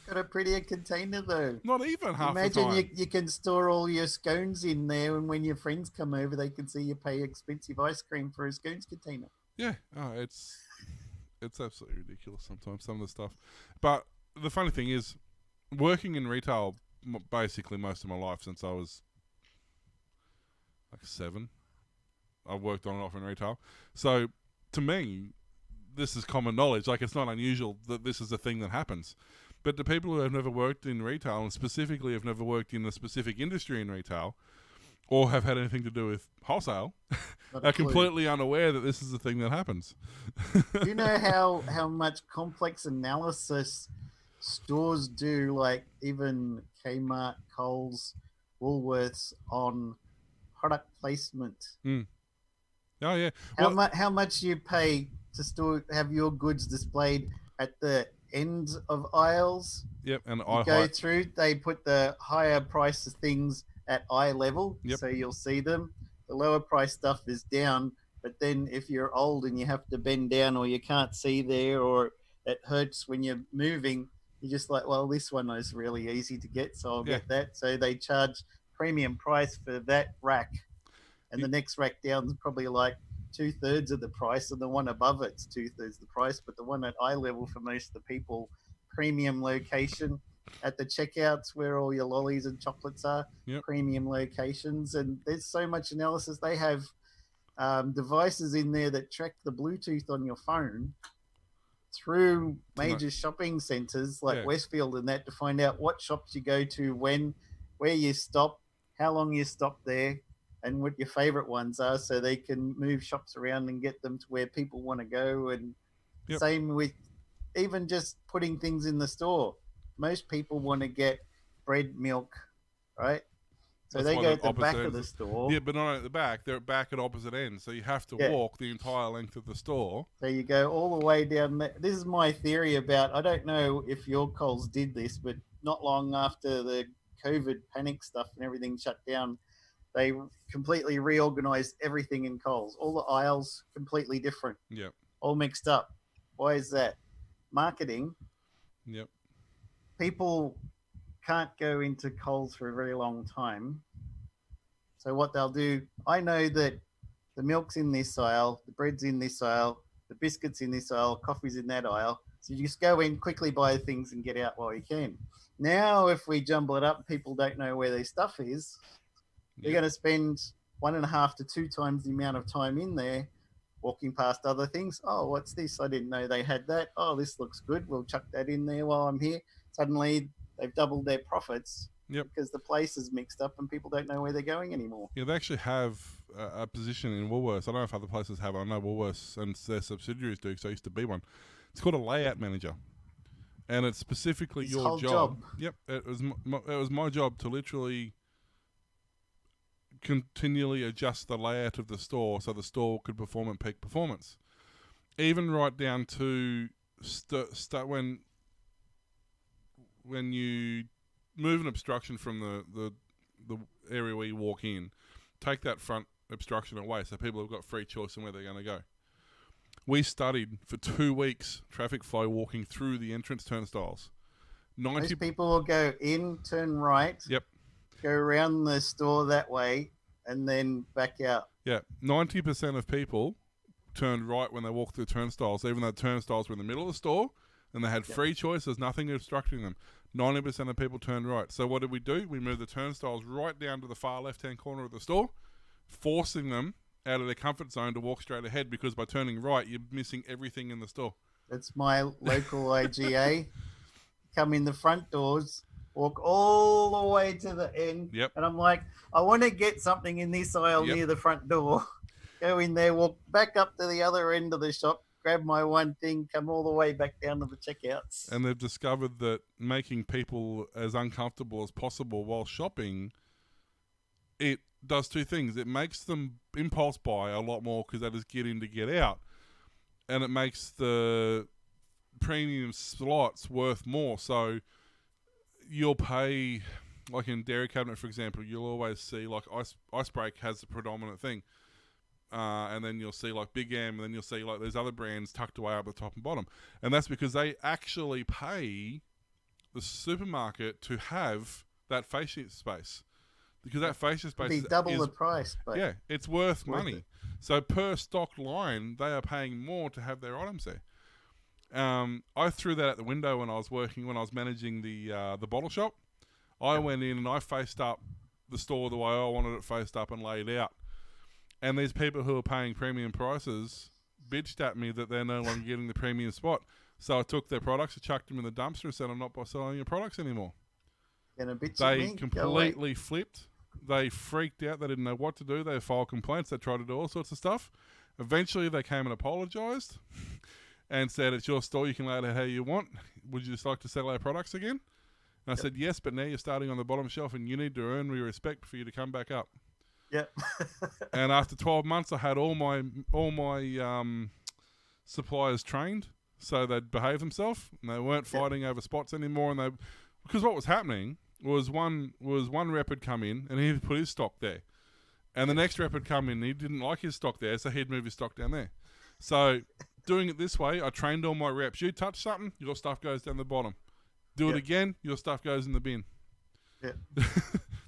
Got a prettier container though. Not even half the Imagine time. you can store all your scones in there, and when your friends come over, they can see you pay expensive ice cream for a scones container. Yeah. Oh, it's absolutely ridiculous sometimes, some of the stuff. But the funny thing is, working in retail basically most of my life since I was like 7. I've worked on and off in retail. So to me, this is common knowledge. Like, it's not unusual that this is a thing that happens. But the people who have never worked in retail, and specifically have never worked in a specific industry in retail, or have had anything to do with wholesale, are completely unaware that this is a thing that happens. Do you know how much complex analysis stores do, like even Kmart, Coles, Woolworths, on product placement? Oh, yeah. How much you pay to have your goods displayed at the ends of aisles? Yep, and you go through, they put the higher price things at eye level, so you'll see them. The lower price stuff is down, but then if you're old and you have to bend down, or you can't see there, or it hurts when you're moving, you're just like, well, this one is really easy to get, so I'll get that. So they charge premium price for that rack, and the next rack down is probably like 2/3 of the price, and the one above it's 2/3 the price. But the one at eye level, for most of the people, premium location at the checkouts where all your lollies and chocolates are, premium locations. And there's so much analysis. They have devices in there that track the Bluetooth on your phone through major shopping centres like Westfield and that, to find out what shops you go to, where you stop, how long you stop there, and what your favourite ones are, so they can move shops around and get them to where people want to go. And same with even just putting things in the store. Most people want to get bread, milk, right? So they go at the back of the store. Yeah, but not at the back. They're back at opposite ends. So you have to walk the entire length of the store. So you go all the way down there. This is my theory about, I don't know if your Coles did this, but not long after the COVID panic stuff and everything shut down, they completely reorganized everything in Coles. All the aisles completely different. Yep. All mixed up. Why is that? Marketing. Yep. People can't go into Coles for a very long time. So what they'll do, I know that the milk's in this aisle, the bread's in this aisle, the biscuits in this aisle, coffee's in that aisle. So you just go in, quickly buy things and get out while you can. Now, if we jumble it up, people don't know where their stuff is. You're going to spend 1.5 to 2 times the amount of time in there, walking past other things. Oh, what's this? I didn't know they had that. Oh, this looks good. We'll chuck that in there while I'm here. Suddenly, they've doubled their profits because the place is mixed up and people don't know where they're going anymore. Yeah, they actually have a position in Woolworths. I don't know if other places have it. I know Woolworths and their subsidiaries do, because I used to be one. It's called a layout manager. And it's specifically His your whole job. Yep. It was my job to literally continually adjust the layout of the store so the store could perform at peak performance. Even right down to start when you move an obstruction from the area where you walk in, take that front obstruction away so people have got free choice in where they're going to go. We studied for 2 weeks traffic flow walking through the entrance turnstiles. Most people will go in, turn right, go around the store that way, and then back out. Yeah, 90% of people turned right when they walked through turnstiles, even though turnstiles were in the middle of the store and they had free choice. There's nothing obstructing them. 90% of people turned right. So what did we do? We moved the turnstiles right down to the far left-hand corner of the store, forcing them out of their comfort zone to walk straight ahead, because by turning right, you're missing everything in the store. That's my local IGA. Come in the front doors, walk all the way to the end. Yep. And I'm like, I want to get something in this aisle Yep. near the front door. Go in there, walk back up to the other end of the shop, grab my one thing, come all the way back down to the checkouts. And they've discovered that making people as uncomfortable as possible while shopping, it does two things. It makes them impulse buy a lot more because that is get in to get out. And it makes the premium slots worth more. So you'll pay, like in Dairy Cabinet, for example, you'll always see like Ice Break has the predominant thing. And then you'll see like Big M, and then you'll see like there's other brands tucked away up the top and bottom. And that's because they actually pay the supermarket to have that fascia space. Because that fascia space It'd be double the price. But yeah, it's worth worth money. it. So per stock line, they are paying more to have their items there. I threw that out the window when I was managing the bottle shop. I went in and I faced up the store the way I wanted it faced up and laid out. And these people who are paying premium prices bitched at me that they're no longer getting the premium spot. So I took their products, I chucked them in the dumpster and said, I'm not selling your products anymore. Gonna bitch at They me? Go away. completely flipped. They freaked out. They didn't know what to do. They filed complaints. They tried to do all sorts of stuff. Eventually, they came and apologised and said, it's your store. You can lay it out how you want. Would you just like to sell our products again? And I said, yes, but now you're starting on the bottom shelf and you need to earn me respect for you to come back up. Yep. And after 12 months, I had all my suppliers trained so they'd behave themselves and they weren't fighting over spots anymore. And because what was happening was one rep had come in and he'd put his stock there, and the next rep had come in and he didn't like his stock there, so he'd move his stock down there. So doing it this way, I trained all my reps. You touch something, your stuff goes down the bottom. Do it again, your stuff goes in the bin. Yeah.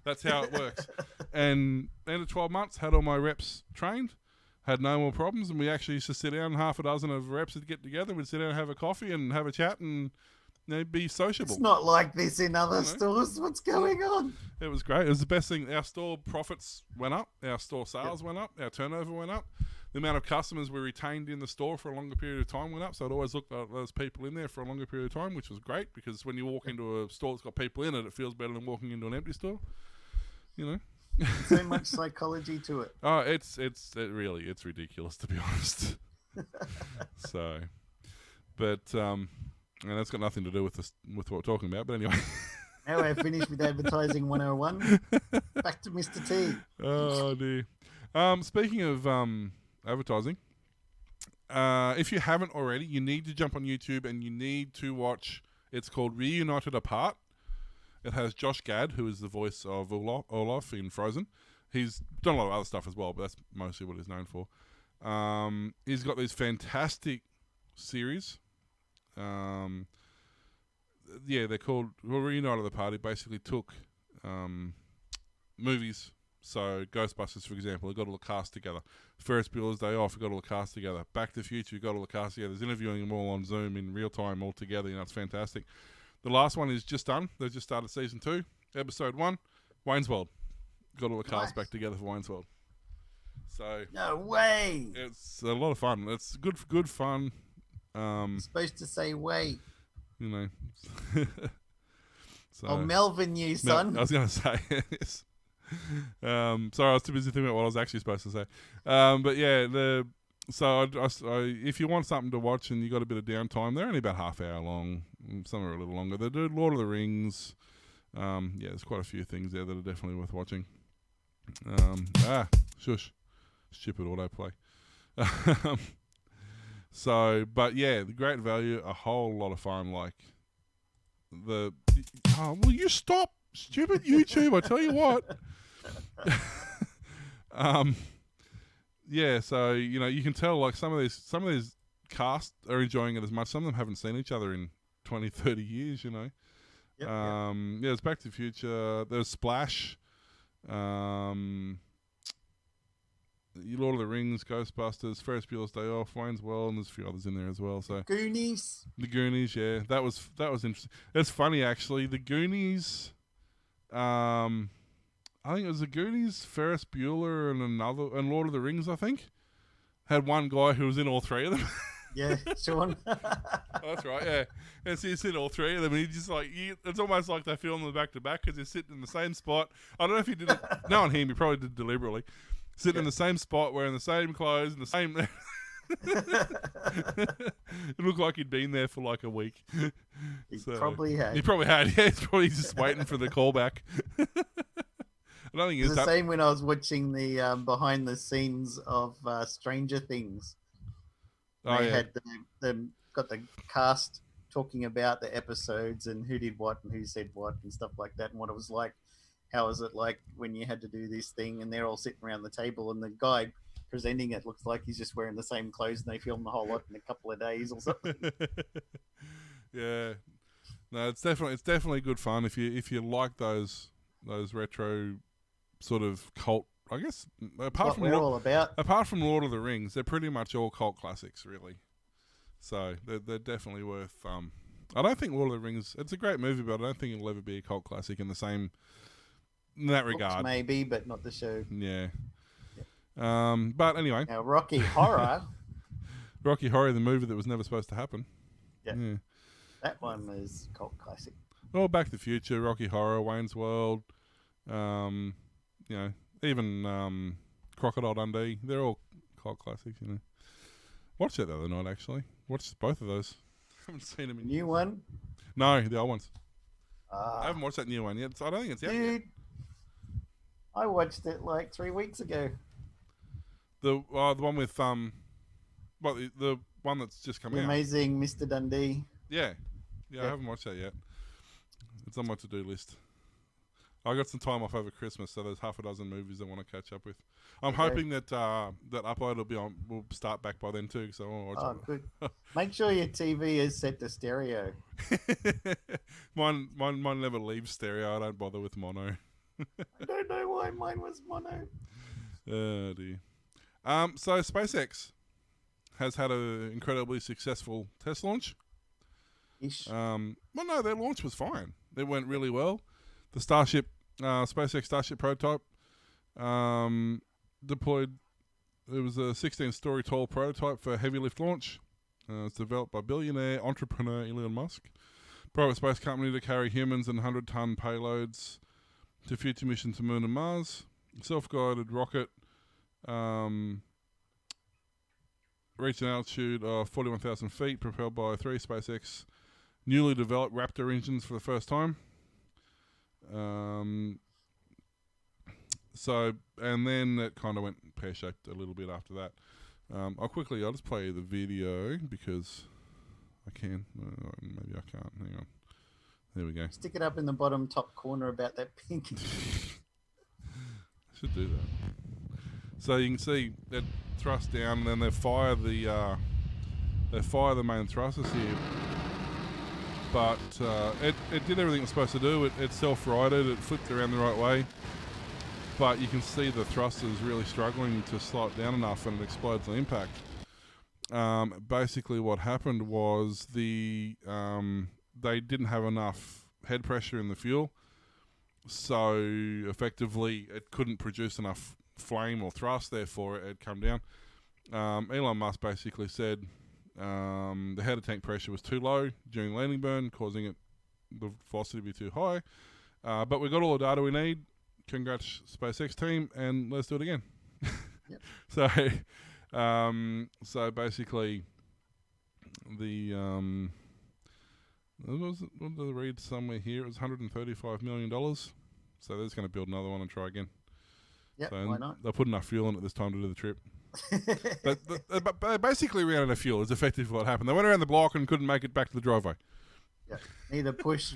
That's how it works. And end of 12 months, had all my reps trained, had no more problems, and we actually used to sit down, half a dozen of reps would get together, we'd sit down and have a coffee and have a chat and be sociable. It's not like this in other stores. What's going on? It was great. It was the best thing. Our store profits went up, our store sales went up, our turnover went up. The amount of customers we retained in the store for a longer period of time went up, so it always looked like those people in there for a longer period of time, which was great, because when you walk into a store that's got people in it, it feels better than walking into an empty store. You know? So much psychology to it. Oh, it's ridiculous, to be honest. So, but and that's got nothing to do with with what we're talking about. But anyway, Now we're finished with advertising 101. Back to Mr. T. oh dear. Speaking of advertising, if you haven't already, you need to jump on YouTube and you need to watch. It's called Reunited Apart. It has Josh Gad, who is the voice of Olaf in Frozen. He's done a lot of other stuff as well, but that's mostly what he's known for. He's got these fantastic series. They're called Reunited Apart. He basically took movies. So Ghostbusters, for example, they got all the cast together. Ferris Bueller's Day Off, we got all the cast together. Back to the Future, we got all the cast together. There's interviewing them all on Zoom in real time all together. It's fantastic. The last one is just done. They've just started season 2, episode 1, Wayne's World. Got all the cast back together for Wayne's World. So No way. it's a lot of fun. It's good fun. You're supposed to say wait. You know. So, Oh, Melvin, you son. I was going to say yes. Sorry, I was too busy thinking about what I was actually supposed to say. But yeah, if you want something to watch and you got a bit of downtime, they're only about half hour long. Some are a little longer. They do Lord of the Rings. There's quite a few things there that are definitely worth watching. Shush. Stupid autoplay. But yeah, the great value, a whole lot of fun. Like will you stop, stupid YouTube? I tell you what. So you can tell like some of these cast are enjoying it as much. Some of them haven't seen each other in 20, 30 years. Yep. It's Back to the Future. There's Splash. Lord of the Rings, Ghostbusters, Ferris Bueller's Day Off, Wayne's World, and there's a few others in there as well. So Goonies. The Goonies, yeah, that was interesting. It's funny actually. The Goonies, I think it was the Goonies, Ferris Bueller, and Lord of the Rings. I think had one guy who was in all three of them. Yeah, Sean. That's right, yeah. And so he's in all three of them, and he just it's almost like they film them back to back because they're sitting in the same spot. I don't know if he did it. No one him. He probably did it deliberately. Sitting in the same spot, wearing the same clothes and the same. It looked like he'd been there for like a week. He probably had. He probably had. Yeah, he's probably just waiting for the callback. I don't think It's it's the same when I was watching the behind the scenes of Stranger Things. Oh, They yeah. had got the cast talking about the episodes and who did what and who said what and stuff like that, and what it was like. How was it like when you had to do this thing and they're all sitting around the table and the guy presenting it looks like he's just wearing the same clothes and they filmed the whole lot in a couple of days or something. Yeah. No, it's definitely good fun if you like those retro sort of cult. I guess What we're all about. apart from Lord of the Rings, they're pretty much all cult classics, really. So they're definitely worth. I don't think Lord of the Rings. It's a great movie, but I don't think it'll ever be a cult classic in that regard. Books maybe, but not the show. Yeah. But anyway, Now, Rocky Horror, Rocky Horror, the movie that was never supposed to happen. Yeah. Yeah. that one is cult classic. Well, Back to the Future, Rocky Horror, Wayne's World, even Crocodile Dundee. They're all cult classics, Watched it the other night, actually. Watched both of those. Haven't seen them in New years. one? No, the old ones. I Ah, haven't watched that new one yet. So I don't think it's out yet. dude, I watched it like 3 weeks ago. The one with the one that's just come The out. Amazing Mr. Dundee. Yeah, I haven't watched that yet. It's on my to-do list. I got some time off over Christmas, so there's half a dozen movies I want to catch up with. I'm Okay. hoping that that Upload will start back by then too, so I want to Oh, watch good. Make sure your TV is set to stereo. it. mine never leaves stereo. I don't bother with mono. I don't know why mine was mono. Oh dear. So SpaceX has had an incredibly successful test launch. Ish. Well, no, their launch was fine. It went really well. The Starship, SpaceX Starship prototype, deployed. It was a 16-story tall prototype for heavy lift launch. It's developed by billionaire entrepreneur Elon Musk. Private space company to carry humans and 100-ton payloads to future mission to Moon and Mars. Self-guided rocket, reached an altitude of 41,000 feet, propelled by 3 SpaceX newly developed Raptor engines for the first time. And then it kind of went pear-shaped a little bit after that. I'll just play the video because I can. Maybe I can't. Hang on. There we go. Stick it up in the bottom top corner about that pink. I should do that. So you can see it thrust down, and then they fire the main thrusters here. But it did everything it was supposed to do. It self-righted. It flipped around the right way. But you can see the thrusters really struggling to slow it down enough, and it explodes on impact. Basically, what happened was they didn't have enough head pressure in the fuel, so effectively it couldn't produce enough flame or thrust. Therefore, it had come down. Elon Musk basically said the header tank pressure was too low during landing burn, causing the velocity to be too high. But we got all the data we need. Congrats, SpaceX team, and let's do it again. Yep. So basically, what did I read somewhere here? It was $135 million. So they're just going to build another one and try again. Yep, So why not? they'll put enough fuel in it this time to do the trip. But they basically ran out of fuel. Is effectively what happened. They went around the block and couldn't make it back to the driveway. Yeah. Need a push.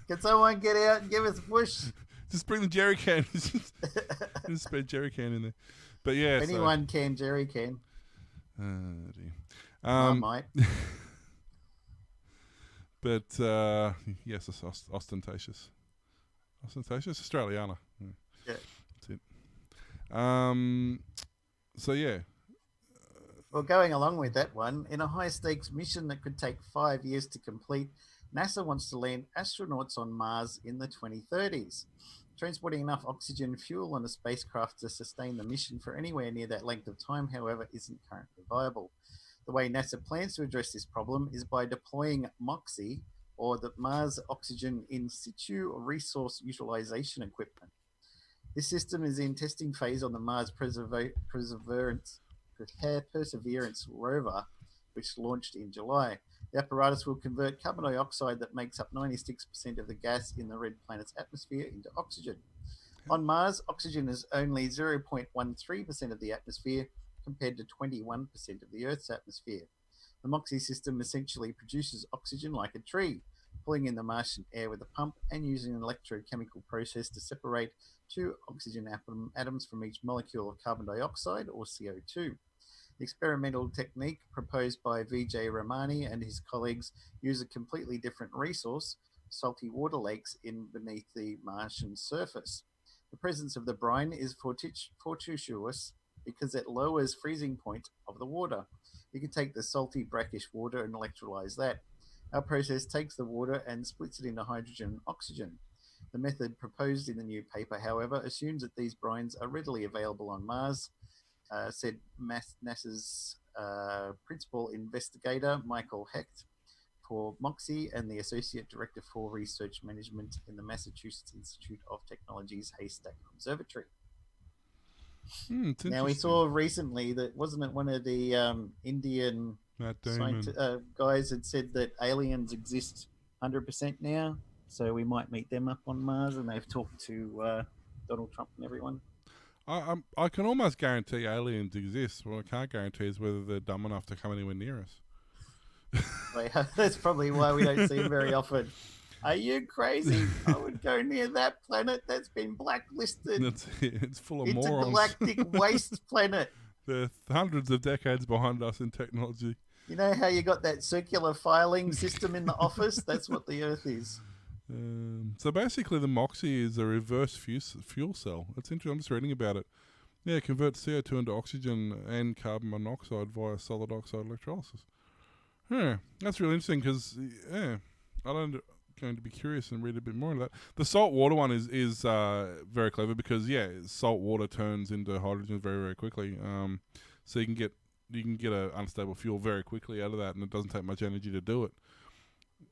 Can someone get out and give us a push? Just bring the jerry can. Just spare jerry can in there. But yeah, If anyone can, Jerry can. dear. I might. But yes, it's ostentatious. Ostentatious Australiana. Yeah. That's it. So yeah. Well, going along with that one, in a high-stakes mission that could take 5 years to complete, NASA wants to land astronauts on Mars in the 2030s. Transporting enough oxygen fuel on a spacecraft to sustain the mission for anywhere near that length of time, however, isn't currently viable. The way NASA plans to address this problem is by deploying MOXIE, or the Mars Oxygen In Situ Resource Utilization Equipment. This system is in testing phase on the Mars Perseverance rover, which launched in July. The apparatus will convert carbon dioxide that makes up 96% of the gas in the red planet's atmosphere into oxygen. On Mars, oxygen is only 0.13% of the atmosphere compared to 21% of the Earth's atmosphere. The MOXIE system essentially produces oxygen like a tree, pulling in the Martian air with a pump and using an electrochemical process to separate two oxygen atoms from each molecule of carbon dioxide, or CO2. The experimental technique proposed by Vijay Ramani and his colleagues use a completely different resource, salty water lakes beneath the Martian surface. The presence of the brine is fortuitous because it lowers freezing point of the water. You can take the salty brackish water and electrolyze that. Our process takes the water and splits it into hydrogen and oxygen. The method proposed in the new paper, however, assumes that these brines are readily available on Mars, said NASA's principal investigator, Michael Hecht, for MOXIE, and the Associate Director for Research Management in the Massachusetts Institute of Technology's Haystack Observatory. Now, we saw recently that, wasn't it one of the Indian guys had said that aliens exist 100% now, so we might meet them up on Mars, and they've talked to Donald Trump and everyone. I can almost guarantee aliens exist. What I can't guarantee is whether they're dumb enough to come anywhere near us. That's probably why we don't see them very often. Are you crazy? I would go near that planet that's been blacklisted. It's full of morons. Intergalactic waste planet. They're hundreds of decades behind us in technology. You know how you got that circular filing system in the office? That's what the Earth is. So basically, the MOXIE is a reverse fuel cell. It's interesting. I'm just reading about it. Yeah, it converts CO2 into oxygen and carbon monoxide via solid oxide electrolysis. Yeah, that's really interesting because I'm going to be curious and read a bit more of that. The salt water one is very clever because salt water turns into hydrogen very, very quickly. So you can get an unstable fuel very quickly out of that, and it doesn't take much energy to do it.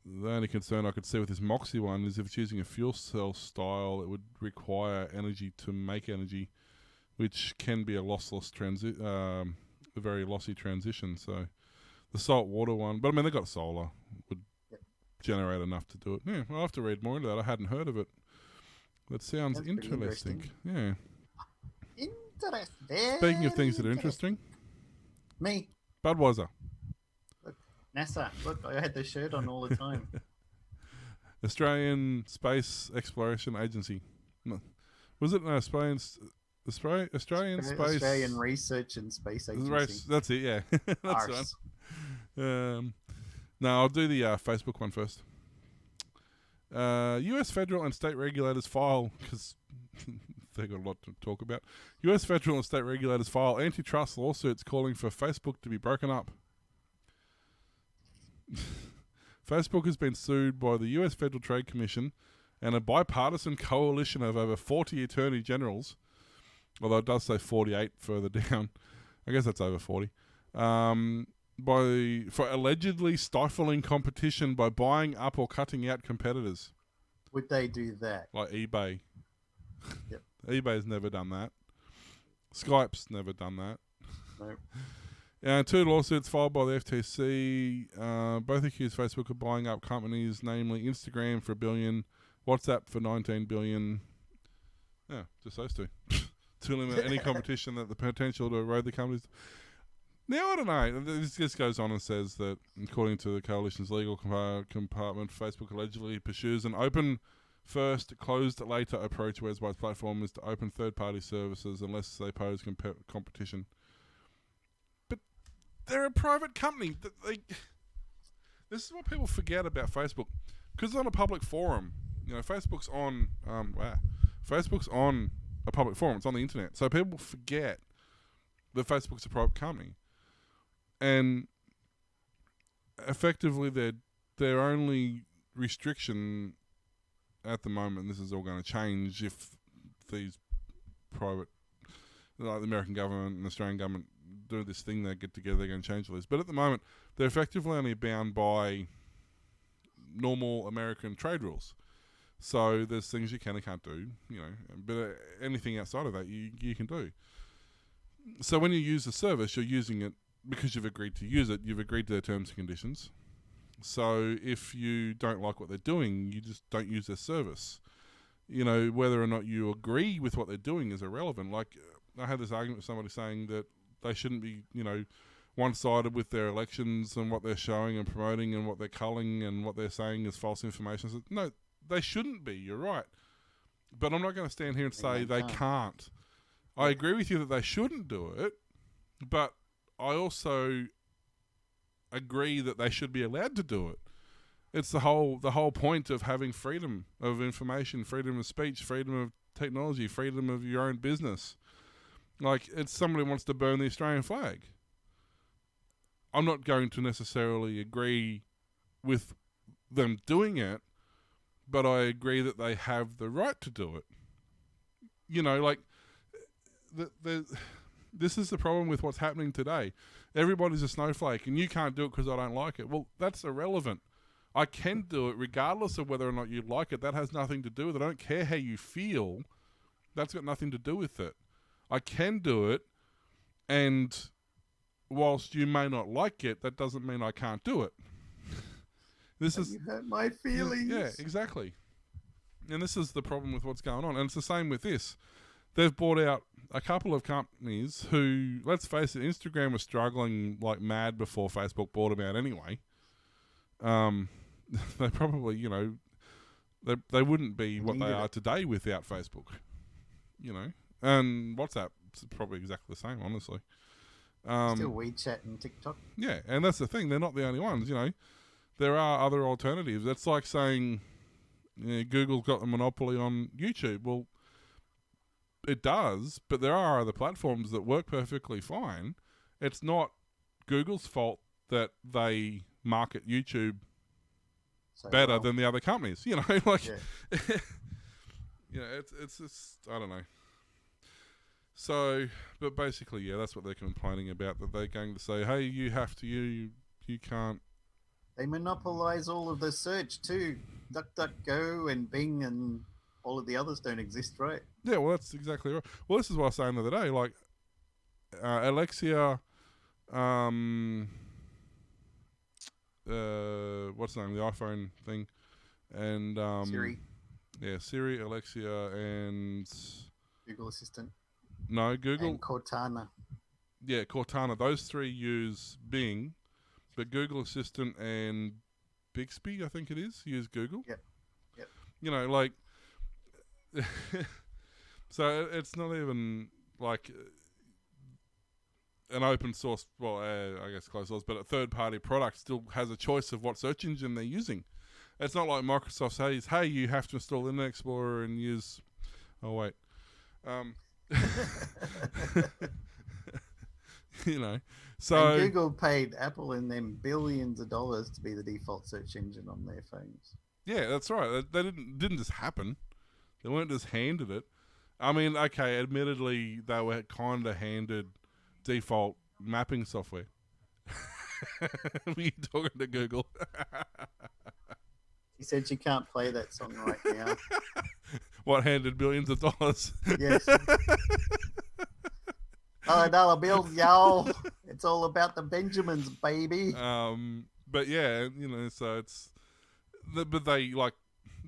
The only concern I could see with this MOXIE one is if it's using a fuel cell style, it would require energy to make energy, which can be a lossless a very lossy transition. So the salt water one, but I mean they got solar, would generate enough to do it. Yeah, I'll have to read more into that. I hadn't heard of it. That sounds interesting. Yeah. Interesting. Speaking of things that are interesting, me. Budweiser. NASA. Look, I had the shirt on all the time. Australian Space Exploration Agency. No. Was it Australian Space? Australian Research and Space Agency. That's it, yeah. That's one. No, I'll do the Facebook one first. U.S. federal and state regulators file, because they've got a lot to talk about. U.S. federal and state regulators file antitrust lawsuits calling for Facebook to be broken up. Facebook has been sued by the U.S. Federal Trade Commission and a bipartisan coalition of over 40 attorney generals, although it does say 48 further down. I guess that's over 40. For allegedly stifling competition by buying up or cutting out competitors. Would they do that? Like eBay. Yep. eBay's never done that. Skype's never done that. Nope. Two lawsuits filed by the FTC. Both accuse Facebook of buying up companies, namely Instagram for $1 billion, WhatsApp for $19 billion. Yeah, just those two. To limit any competition that the potential to erode the companies. Now, I don't know. This just goes on and says that, according to the coalition's legal compartment, Facebook allegedly pursues an open first, closed later approach, whereby its platform is to open third-party services unless they pose competition. But they're a private company. This is what people forget about Facebook. Because it's on a public forum. You know, Facebook's on a public forum. It's on the internet. So people forget that Facebook's a private company. And effectively, their only restriction at the moment, this is all going to change if these private, like the American government and the Australian government, do this thing. They get together, they're going to change all this. But at the moment, they're effectively only bound by normal American trade rules. So there's things you can and can't do, but anything outside of that you can do. So when you use the service, you're using it because you've agreed to use it. You've agreed to their terms and conditions. So if you don't like what they're doing, you just don't use their service. Whether or not you agree with what they're doing is irrelevant. Like, I had this argument with somebody saying that they shouldn't be, one-sided with their elections and what they're showing and promoting and what they're culling and what they're saying is false information. I said, no, they shouldn't be. You're right. But I'm not going to stand here and say they can't. I agree with you that they shouldn't do it, but I also agree that they should be allowed to do it. It's the whole point of having freedom of information, freedom of speech, freedom of technology, freedom of your own business. Like, it's somebody wants to burn the Australian flag. I'm not going to necessarily agree with them doing it, but I agree that they have the right to do it. This is the problem with what's happening today. Everybody's a snowflake, and you can't do it because I don't like it. Well, that's irrelevant. I can do it regardless of whether or not you like it. That has nothing to do with it. I don't care how you feel. That's got nothing to do with it. I can do it, and whilst you may not like it, that doesn't mean I can't do it. You hurt my feelings. Yeah, exactly. And this is the problem with what's going on. And it's the same with this. They've bought out a couple of companies who, let's face it, Instagram was struggling like mad before Facebook bought them out anyway. They probably, they wouldn't be what they are today without Facebook, And WhatsApp's probably exactly the same, honestly. Still WeChat and TikTok. Yeah, and that's the thing. They're not the only ones, There are other alternatives. That's like saying Google's got a monopoly on YouTube. Well, it does, but there are other platforms that work perfectly fine. It's not Google's fault that they market YouTube better than the other companies. It's just, I don't know. So, but basically, yeah, that's what they're complaining about, that they're going to say, hey, you have to, you can't. They monopolize all of the search too. DuckDuckGo and Bing and all of the others don't exist, right? Yeah, well, that's exactly right. Well, this is what I was saying the other day. Like, Alexia, what's the name? The iPhone thing, and Siri. Yeah, Siri, Alexia, and Google Assistant. No, Google. And Cortana. Yeah, Cortana. Those three use Bing, but Google Assistant and Bixby, I think it is, use Google. Yep. So it's not even like an open source, I guess closed source, but a third-party product still has a choice of what search engine they're using. It's not like Microsoft says, hey, you have to install Internet Explorer and use... Oh, wait. So... And Google paid Apple and them billions of dollars to be the default search engine on their phones. Yeah, that's right. That didn't just happen. They weren't just handed it. I mean, okay, admittedly, they were kind of handed default mapping software. Were you talking to Google? He said you can't play that song right now. What, handed billions of dollars? Yes. $100 bills, y'all. It's all about the Benjamins, baby. But yeah, so it's... But they,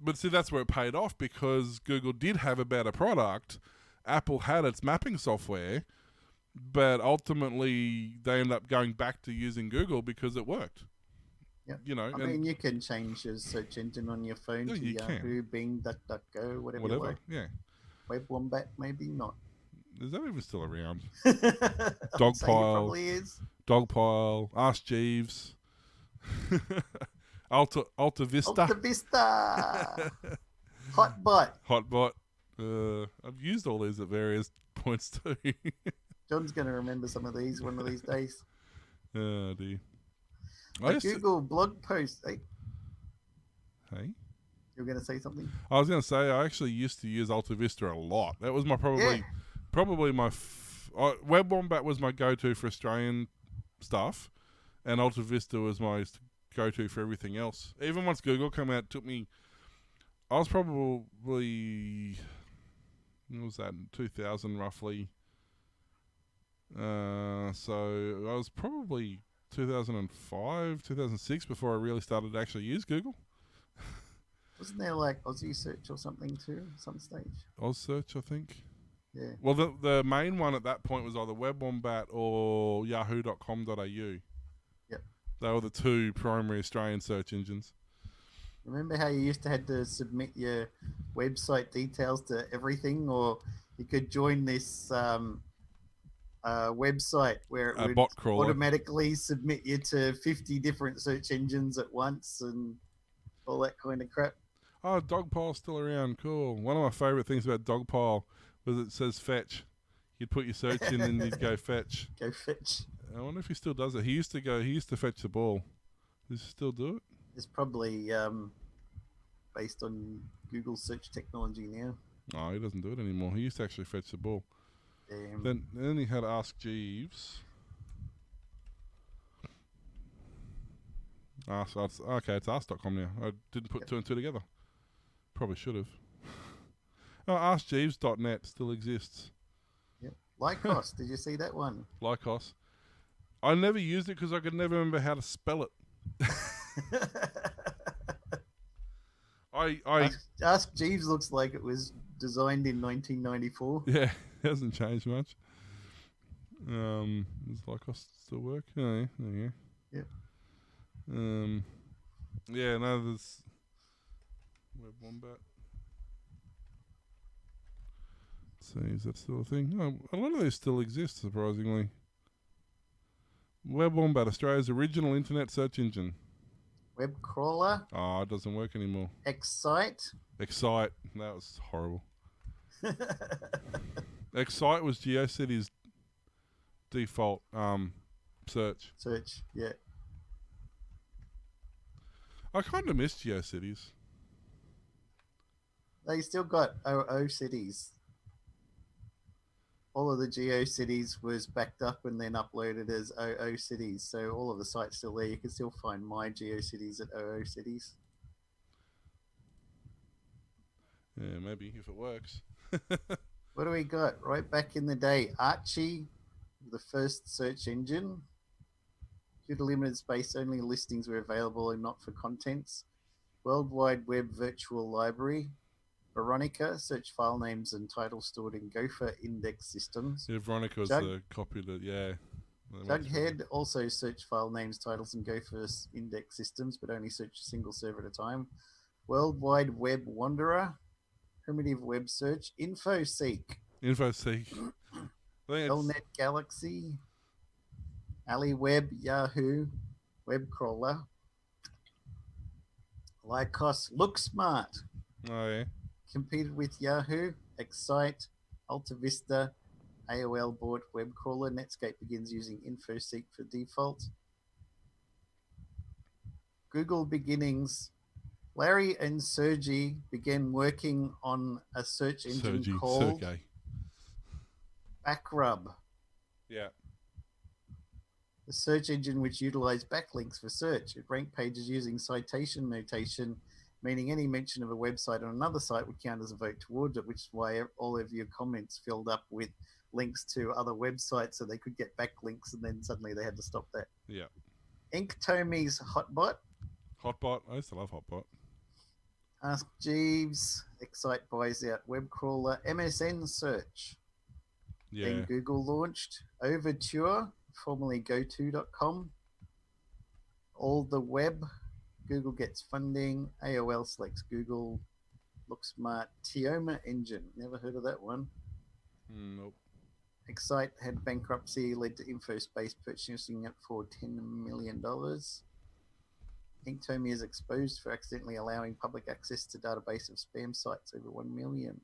But see, that's where it paid off, because Google did have a better product. Apple had its mapping software, but ultimately they ended up going back to using Google because it worked. Yeah. I mean, you can change your search engine on your phone to Yahoo, Bing, DuckDuckGo, whatever you like. Yeah. Web Wombat, maybe not. Is that even still around? Dogpile. Probably is. Dogpile. Ask Jeeves. Alta Vista. Alta Vista. Hotbot. Hotbot. I've used all these at various points too. John's going to remember some of these one of these days. Oh, dear. Google blog post. Hey? You were going to say something? I was going to say I actually used to use Alta Vista a lot. That was my probably my Web Wombat was my go-to for Australian stuff, and Alta Vista was my go-to for everything else. Even once Google came out, it took me. I was probably what was that, 2000 roughly. So I was probably 2005, 2006 before I really started to actually use Google. Wasn't there like Aussie search or something too at some stage? Oz Search, I think. Yeah. Well, the main one at that point was either WebWombat or yahoo.com.au. Yep. They were the two primary Australian search engines. Remember how you used to have to submit your website details to everything, or you could join this website where it A would bot crawler. automatically submit you to 50 different search engines at once and all that kind of crap. Oh, Dogpile's still around. Cool. One of my favourite things about Dogpile was it says fetch. You'd put your search in and you'd go fetch. Go fetch. I wonder if he still does it. He used to fetch the ball. Does he still do it? It's probably based on Google search technology now. No, he doesn't do it anymore. He used to actually fetch the ball. Damn. Then he had Ask Jeeves. It's ask.com now. I didn't put two and two together. Probably should have. Oh, AskJeeves.net still exists. Yep. Lycos, did you see that one? Lycos. I never used it because I could never remember how to spell it. Ask Jeeves looks like it was designed in 1994. Yeah, it hasn't changed much. Does Lycos still work? Oh, yeah, there you go. Yep. Yeah, no, there's Web Wombat. Let's see, is that still a thing? No, a lot of these still exist, surprisingly. Web Wombat, Australia's original internet search engine. Web crawler. Oh, it doesn't work anymore. Excite. Excite, that was horrible. Excite was GeoCities' default search. Search, yeah. I kind of miss GeoCities. They still got OO cities. All of the GeoCities was backed up and then uploaded as OO cities. So all of the sites still there. You can still find my GeoCities at OO cities. Yeah, maybe if it works. What do we got? Right back in the day, Archie, the first search engine. Due to limited space, only listings were available and not for contents. World Wide Web Virtual Library. Veronica, search file names and titles stored in Gopher index systems. Yeah, Veronica was the copy that, yeah. Jughead also search file names, titles, and Gopher index systems, but only search a single server at a time. World Wide Web Wanderer. Primitive web search. InfoSeek. Telnet Galaxy. AliWeb, Yahoo, Web Crawler. Lycos, LookSmart. Oh, yeah. Competed with Yahoo, Excite, Alta Vista, AOL bought Web Crawler. Netscape begins using InfoSeek for default. Google beginnings. Larry and Sergey began working on a search engine called Backrub. Yeah. The search engine which utilized backlinks for search. It ranked pages using citation notation, meaning any mention of a website on another site would count as a vote towards it, which is why all of your comments filled up with links to other websites so they could get backlinks, and then suddenly they had to stop that. Yeah. Inktomi's Hotbot. Hotbot. I used to love Hotbot. Ask Jeeves. Excite buys out Web Crawler. MSN Search. Yeah. Then Google launched Overture, formerly GoTo.com. All the Web. Google gets funding. AOL selects Google. LookSmart. Tioma Engine. Never heard of that one. Nope. Excite had bankruptcy, led to InfoSpace purchasing it for $10 million. Inktomi is exposed for accidentally allowing public access to database of spam sites over 1 million.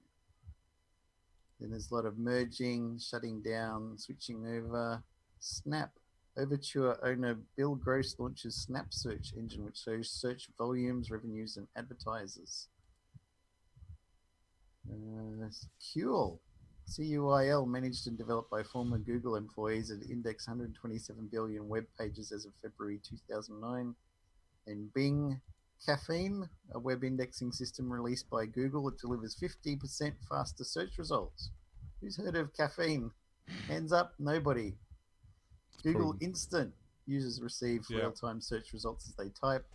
Then there's a lot of merging, shutting down, switching over. Snap. Overture owner Bill Gross launches Snap search engine, which shows search volumes, revenues, and advertisers. Cuil. CUIL, managed and developed by former Google employees, and indexed 127 billion web pages as of February 2009. And Bing. Caffeine, a web indexing system released by Google. It delivers 50% faster search results. Who's heard of caffeine? Hands up, nobody. Google Probably- Instant. Users receive Yeah. real-time search results as they type.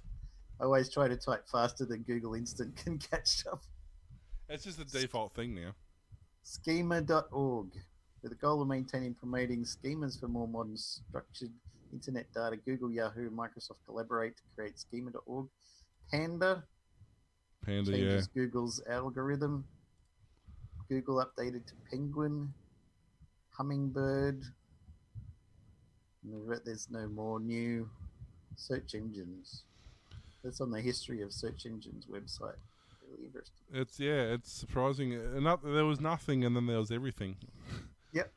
I always try to type faster than Google Instant can catch up. It's just a default thing now. Schema.org. With the goal of maintaining and promoting schemas for more modern structured internet data, Google, Yahoo, and Microsoft collaborate to create schema.org. Panda Panda, changes Google's algorithm. Google updated to Penguin. Hummingbird. There's no more new search engines. That's on the history of search engines website. Really interesting. It's surprising. There was nothing, and then there was everything. Yep.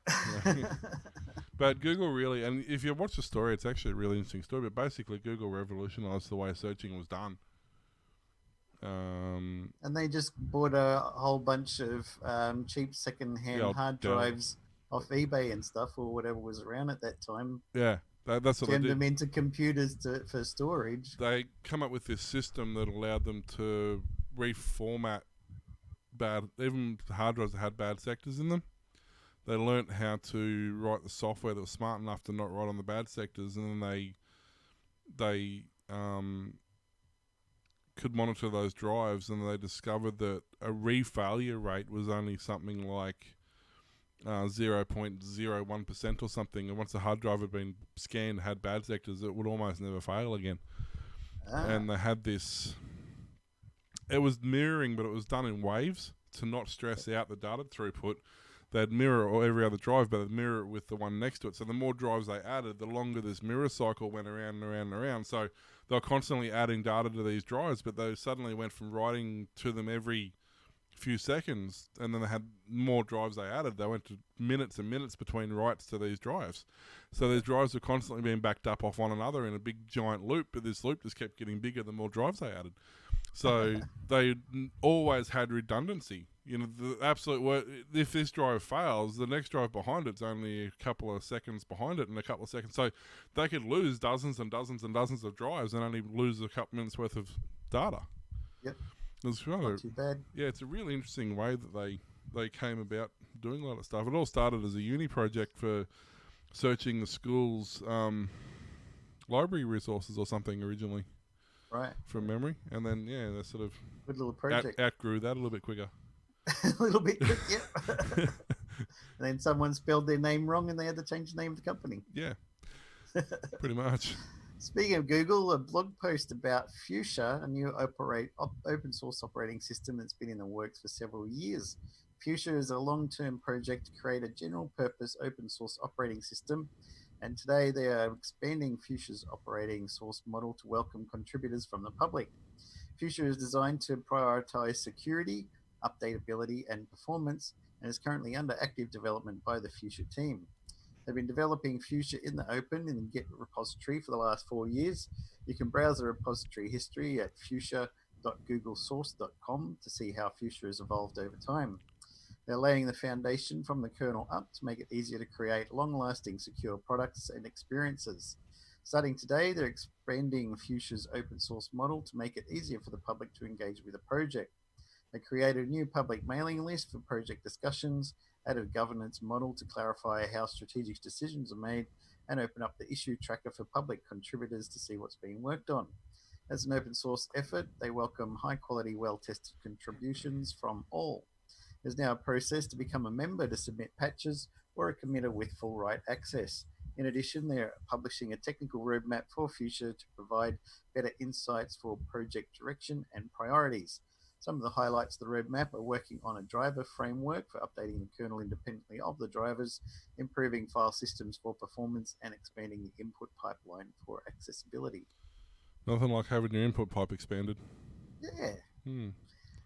But Google really, and if you watch the story, it's actually a really interesting story. But basically, Google revolutionized the way searching was done. And they just bought a whole bunch of cheap second-hand hard Dell. drives off eBay and stuff, or whatever was around at that time. Yeah, that's what they Jammed did. them into computers for storage. They come up with this system that allowed them to reformat even hard drives that had bad sectors in them. They learnt how to write the software that was smart enough to not write on the bad sectors, and then they could monitor those drives, and they discovered that a refailure rate was only something like 0.01% or something. And once the hard drive had been scanned and had bad sectors, it would almost never fail again. And they had this. It was mirroring, but it was done in waves to not stress out the data throughput. They'd mirror or every other drive, but they'd mirror it with the one next to it. So the more drives they added, the longer this mirror cycle went around and around and around. So they were constantly adding data to these drives, but they suddenly went from writing to them every few seconds, and then they had more drives they added. They went to minutes and minutes between writes to these drives. So these drives were constantly being backed up off one another in a big giant loop, but this loop just kept getting bigger the more drives they added. So they always had redundancy. You know, the absolute if this drive fails, the next drive behind it's only a couple of seconds behind it, and a couple of seconds. So they could lose dozens and dozens and dozens of drives and only lose a couple minutes worth of data. Yep. It's Not too bad. Yeah, it's a really interesting way that they came about doing a lot of stuff. It all started as a uni project for searching the school's library resources or something originally. Right. From memory. And then, they sort of Good little project. outgrew that a little bit quicker. A little bit quick, yep. And then someone spelled their name wrong and they had to change the name of the company. Yeah, pretty much. Speaking of Google, a blog post about Fuchsia, a new open source operating system that's been in the works for several years. Fuchsia is a long-term project to create a general-purpose open source operating system, and today they are expanding Fuchsia's operating source model to welcome contributors from the public. Fuchsia is designed to prioritize security, updatability, and performance, and is currently under active development by the Fuchsia team. They've been developing Fuchsia in the open in the Git repository for the last 4 years. You can browse the repository history at fuchsia.googlesource.com to see how Fuchsia has evolved over time. They're laying the foundation from the kernel up to make it easier to create long-lasting secure products and experiences. Starting today, they're expanding Fuchsia's open source model to make it easier for the public to engage with the project. They created a new public mailing list for project discussions, added a governance model to clarify how strategic decisions are made, and open up the issue tracker for public contributors to see what's being worked on. As an open source effort, they welcome high quality, well-tested contributions from all. There's now a process to become a member to submit patches or a committer with full write access. In addition, they're publishing a technical roadmap for Fuchsia to provide better insights for project direction and priorities. Some of the highlights of the roadmap are working on a driver framework for updating the kernel independently of the drivers, improving file systems for performance, and expanding the input pipeline for accessibility. Nothing like having your input pipe expanded. Yeah.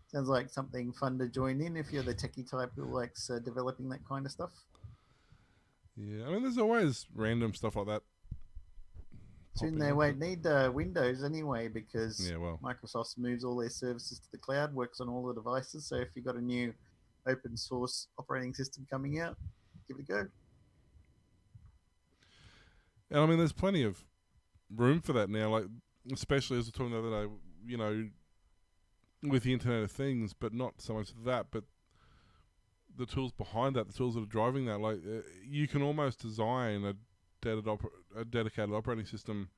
Sounds like something fun to join in if you're the techie type who likes developing that kind of stuff. Yeah, I mean, there's always random stuff like that. Soon they won't need Windows anyway, because Microsoft moves all their services to the cloud, works on all the devices. So if you've got a new open source operating system coming out. Give it a go. And I mean, there's plenty of room for that now, like especially as we were talking the other day, with the Internet of Things, but not so much that, but the tools behind that, the tools that are driving that. Like you can almost design a dedicated operating system.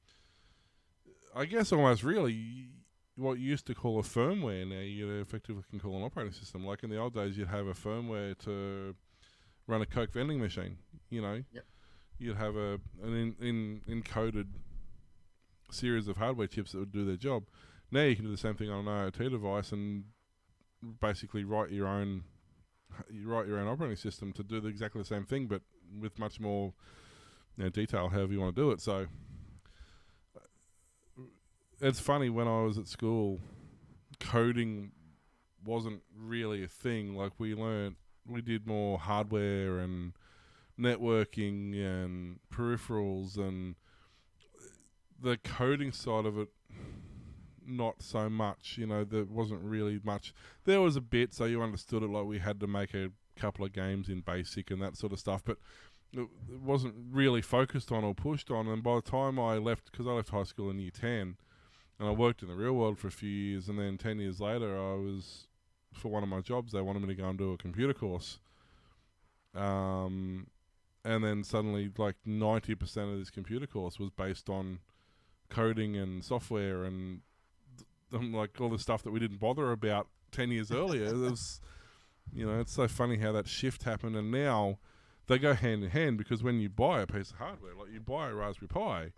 I guess almost really what you used to call a firmware now you effectively can call an operating system. Like in the old days, you'd have a firmware to run a Coke vending machine. Yep. You'd have an encoded series of hardware chips that would do their job. Now you can do the same thing on an IoT device and basically write your own operating system to do exactly the same thing, but with much more detail, however you want to do it. So it's funny, when I was at school, coding wasn't really a thing. Like we did more hardware and networking and peripherals, and the coding side of it, not so much. There wasn't really much. There was a bit, so you understood it, like we had to make a couple of games in BASIC and that sort of stuff, but it wasn't really focused on or pushed on. And by the time I left, because I left high school in year 10, and I worked in the real world for a few years, and then 10 years later, for one of my jobs, they wanted me to go and do a computer course. And then suddenly, like 90% of this computer course was based on coding and software and like all the stuff that we didn't bother about 10 years earlier. It was, it's so funny how that shift happened, and now they go hand in hand, because when you buy a piece of hardware, like you buy a Raspberry Pi,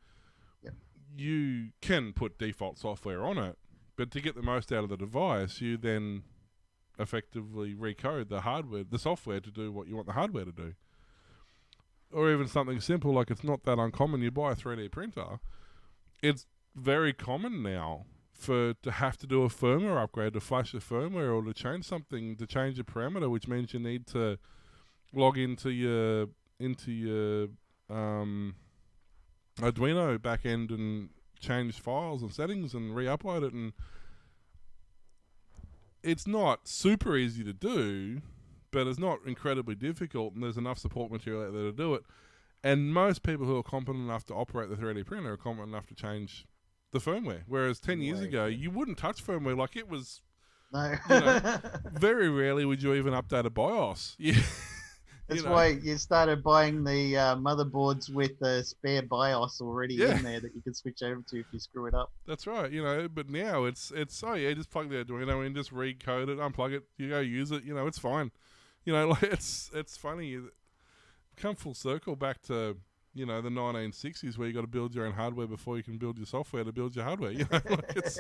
yep, you can put default software on it, but to get the most out of the device, you then effectively recode the software to do what you want the hardware to do. Or even something simple, like it's not that uncommon. You buy a 3D printer, it's very common now to have to do a firmware upgrade, to flash the firmware, or to change something, to change a parameter, which means you need to log into your Arduino backend and change files and settings and re-upload it. And it's not super easy to do, but it's not incredibly difficult, and there's enough support material out there to do it. And most people who are competent enough to operate the 3D printer are competent enough to change the firmware. Whereas 10 years ago, you wouldn't touch firmware. Like it was, No. very rarely would you even update a BIOS. That's why you started buying the motherboards with the spare BIOS already in there that you can switch over to if you screw it up. That's right, but now it's just plug the Arduino in, just recode it, unplug it, you go use it, it's fine. Like it's funny. Come full circle back to, the 1960s, where you got to build your own hardware before you can build your software to build your hardware. Like it's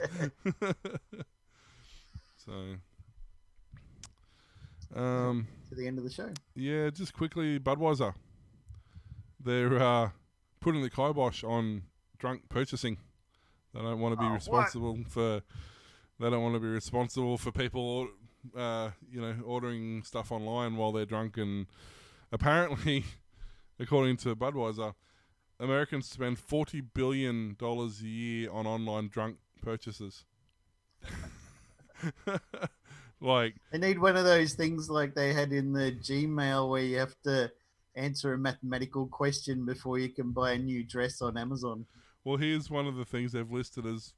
so. To the end of the show. Yeah, just quickly, Budweiser. They're putting the kibosh on drunk purchasing. They don't want to be responsible for. They don't want to be responsible for people, ordering stuff online while they're drunk. And apparently, according to Budweiser, Americans spend $40 billion a year on online drunk purchases. Like, they need one of those things like they had in the Gmail where you have to answer a mathematical question before you can buy a new dress on Amazon. Well, here's one of the things they've listed as,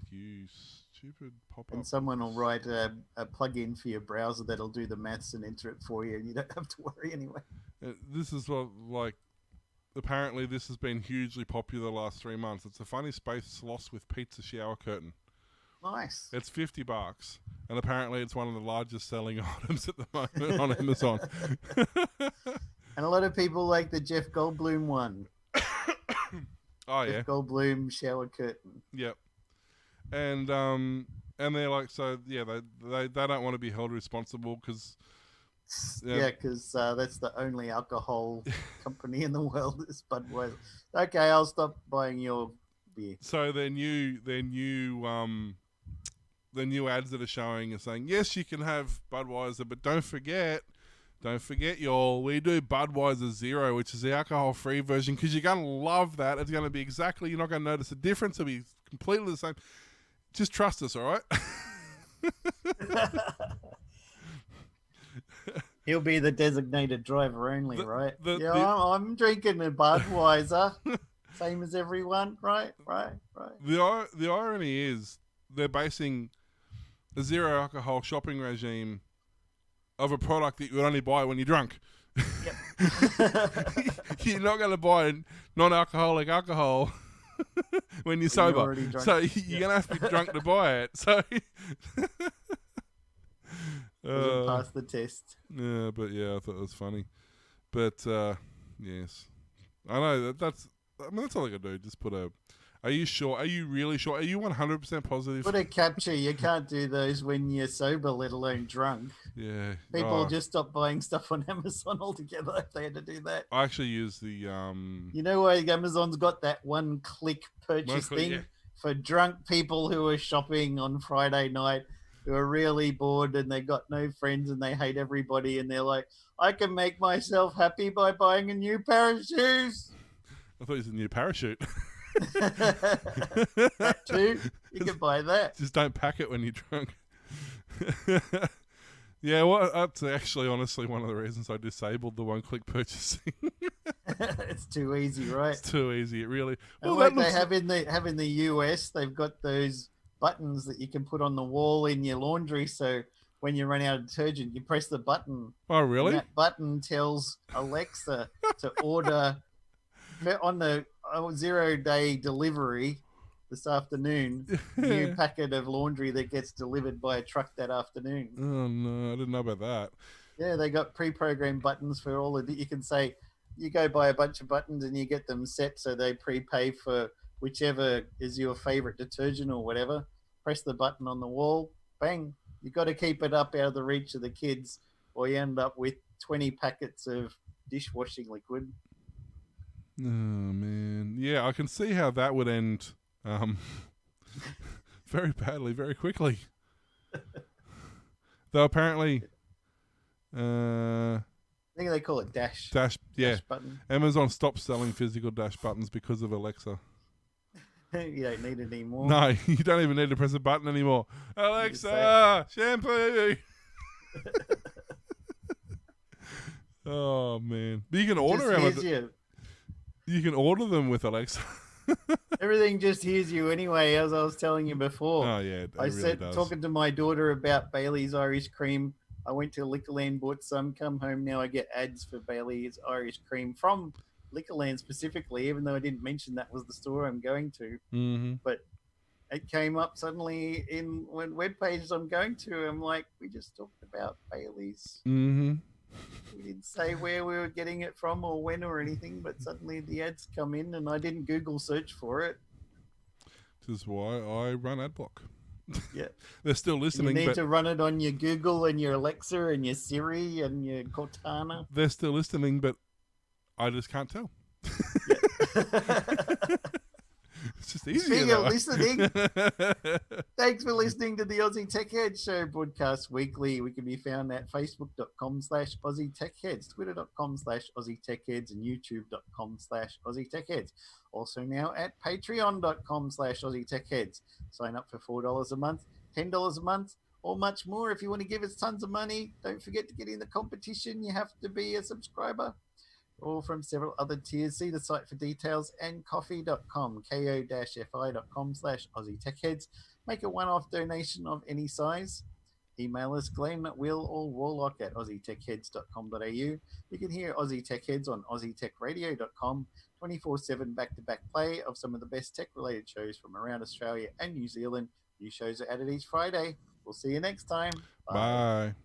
you stupid pop-up. And someone will write a plug-in for your browser that'll do the maths and enter it for you, and you don't have to worry anyway. This is what, apparently this has been hugely popular the last 3 months. It's a funny space sloss with pizza shower curtain. Nice. It's $50, and apparently it's one of the largest selling items at the moment on Amazon. And a lot of people like the Jeff Goldblum one. Jeff Goldblum shower curtain. Yep. And they're like, so yeah, they don't want to be held responsible because. Yeah, because that's the only alcohol company in the world is Budweiser. Okay, I'll stop buying your beer. So their new ads that are showing are saying, yes, you can have Budweiser, but don't forget, y'all, we do Budweiser Zero, which is the alcohol-free version, because you're going to love that. It's going to be you're not going to notice a difference. It'll be completely the same. Just trust us, all right? He'll be the designated driver only, right? the- I'm drinking a Budweiser, same as everyone, right? The irony is they're basing a zero alcohol shopping regime of a product that you would only buy when you're drunk. Yep. You're not going to buy non-alcoholic alcohol when you're sober. already drunk. So you're going to have to be drunk to buy it. So Doesn't pass the test. yeah, but yeah, I thought it was funny. But yes, I know that's all I can do. Just put a. Are you sure? Are you really sure? Are you 100% positive? Put a capture. You can't do those when you're sober, let alone drunk. Yeah. People just stop buying stuff on Amazon altogether if they had to do that. I actually use the You know why Amazon's got that one-click purchase thing yeah. for drunk people who are shopping on Friday night, who are really bored and they got no friends and they hate everybody and they're like, I can make myself happy by buying a new pair of shoes. I thought it was a new parachute. That too. You can buy that. Just don't pack it when you're drunk. Yeah, well, that's actually honestly one of the reasons I disabled the one-click purchasing. It's too easy, right? It's too easy. It really. And Well, like they have in the US, they've got those buttons that you can put on the wall in your laundry. So when you run out of detergent, you press the button. Oh, really? And that button tells Alexa to order on the 0-day delivery this afternoon, new packet of laundry that gets delivered by a truck that afternoon. Oh no, I didn't know about that. Yeah, they got pre-programmed buttons for all of it. You can say, you go buy a bunch of buttons and you get them set so they prepay for whichever is your favorite detergent or whatever. Press the button on the wall, bang. You got to keep it up out of the reach of the kids, or you end up with 20 packets of dishwashing liquid. Oh man, yeah, I can see how that would end very badly, very quickly. Though apparently, I think they call it dash. dash button. Amazon stopped selling physical dash buttons because of Alexa. You don't need it anymore. No, you don't even need to press a button anymore. Alexa, shampoo. Oh man, but you can order Amazon. You can order them with Alexa. Everything just hears you anyway, as I was telling you before. Oh yeah, it I really said, does. talking to my daughter about Bailey's Irish Cream. I went to Liquorland, bought some, come home. Now I get ads for Bailey's Irish Cream from Liquorland specifically, even though I didn't mention that was the store I'm going to. Mm-hmm. But it came up suddenly in when web pages I'm going to. I'm like, we just talked about Bailey's. Mm-hmm. We didn't say where we were getting it from or when or anything, but suddenly the ads come in and I didn't Google search for it. This is why I run AdBlock. Yeah. They're still listening, You need but to run it on your Google and your Alexa and your Siri and your Cortana. they're still listening, but I just can't tell. It's just easier. Speaking of listening, thanks for listening to the Aussie Tech Heads Show broadcast weekly. We can be found at facebook.com/Aussie Tech Heads, twitter.com/Aussie Tech Heads, and youtube.com/Aussie Tech Heads. Also now at patreon.com/Aussie Tech Heads. Sign up for $4 a month, $10 a month, or much more. If you want to give us tons of money, don't forget to get in the competition. You have to be a subscriber. Or from several other tiers. See the site for details, and coffee.com, ko-fi.com/Aussie Tech Heads. Make a one-off donation of any size. Email us, Glenn, Will, or Warlock at aussietechheads.com.au. You can hear Aussie Tech Heads on aussietechradio.com, 24/7 back-to-back play of some of the best tech-related shows from around Australia and New Zealand. New shows are added each Friday. We'll see you next time. Bye.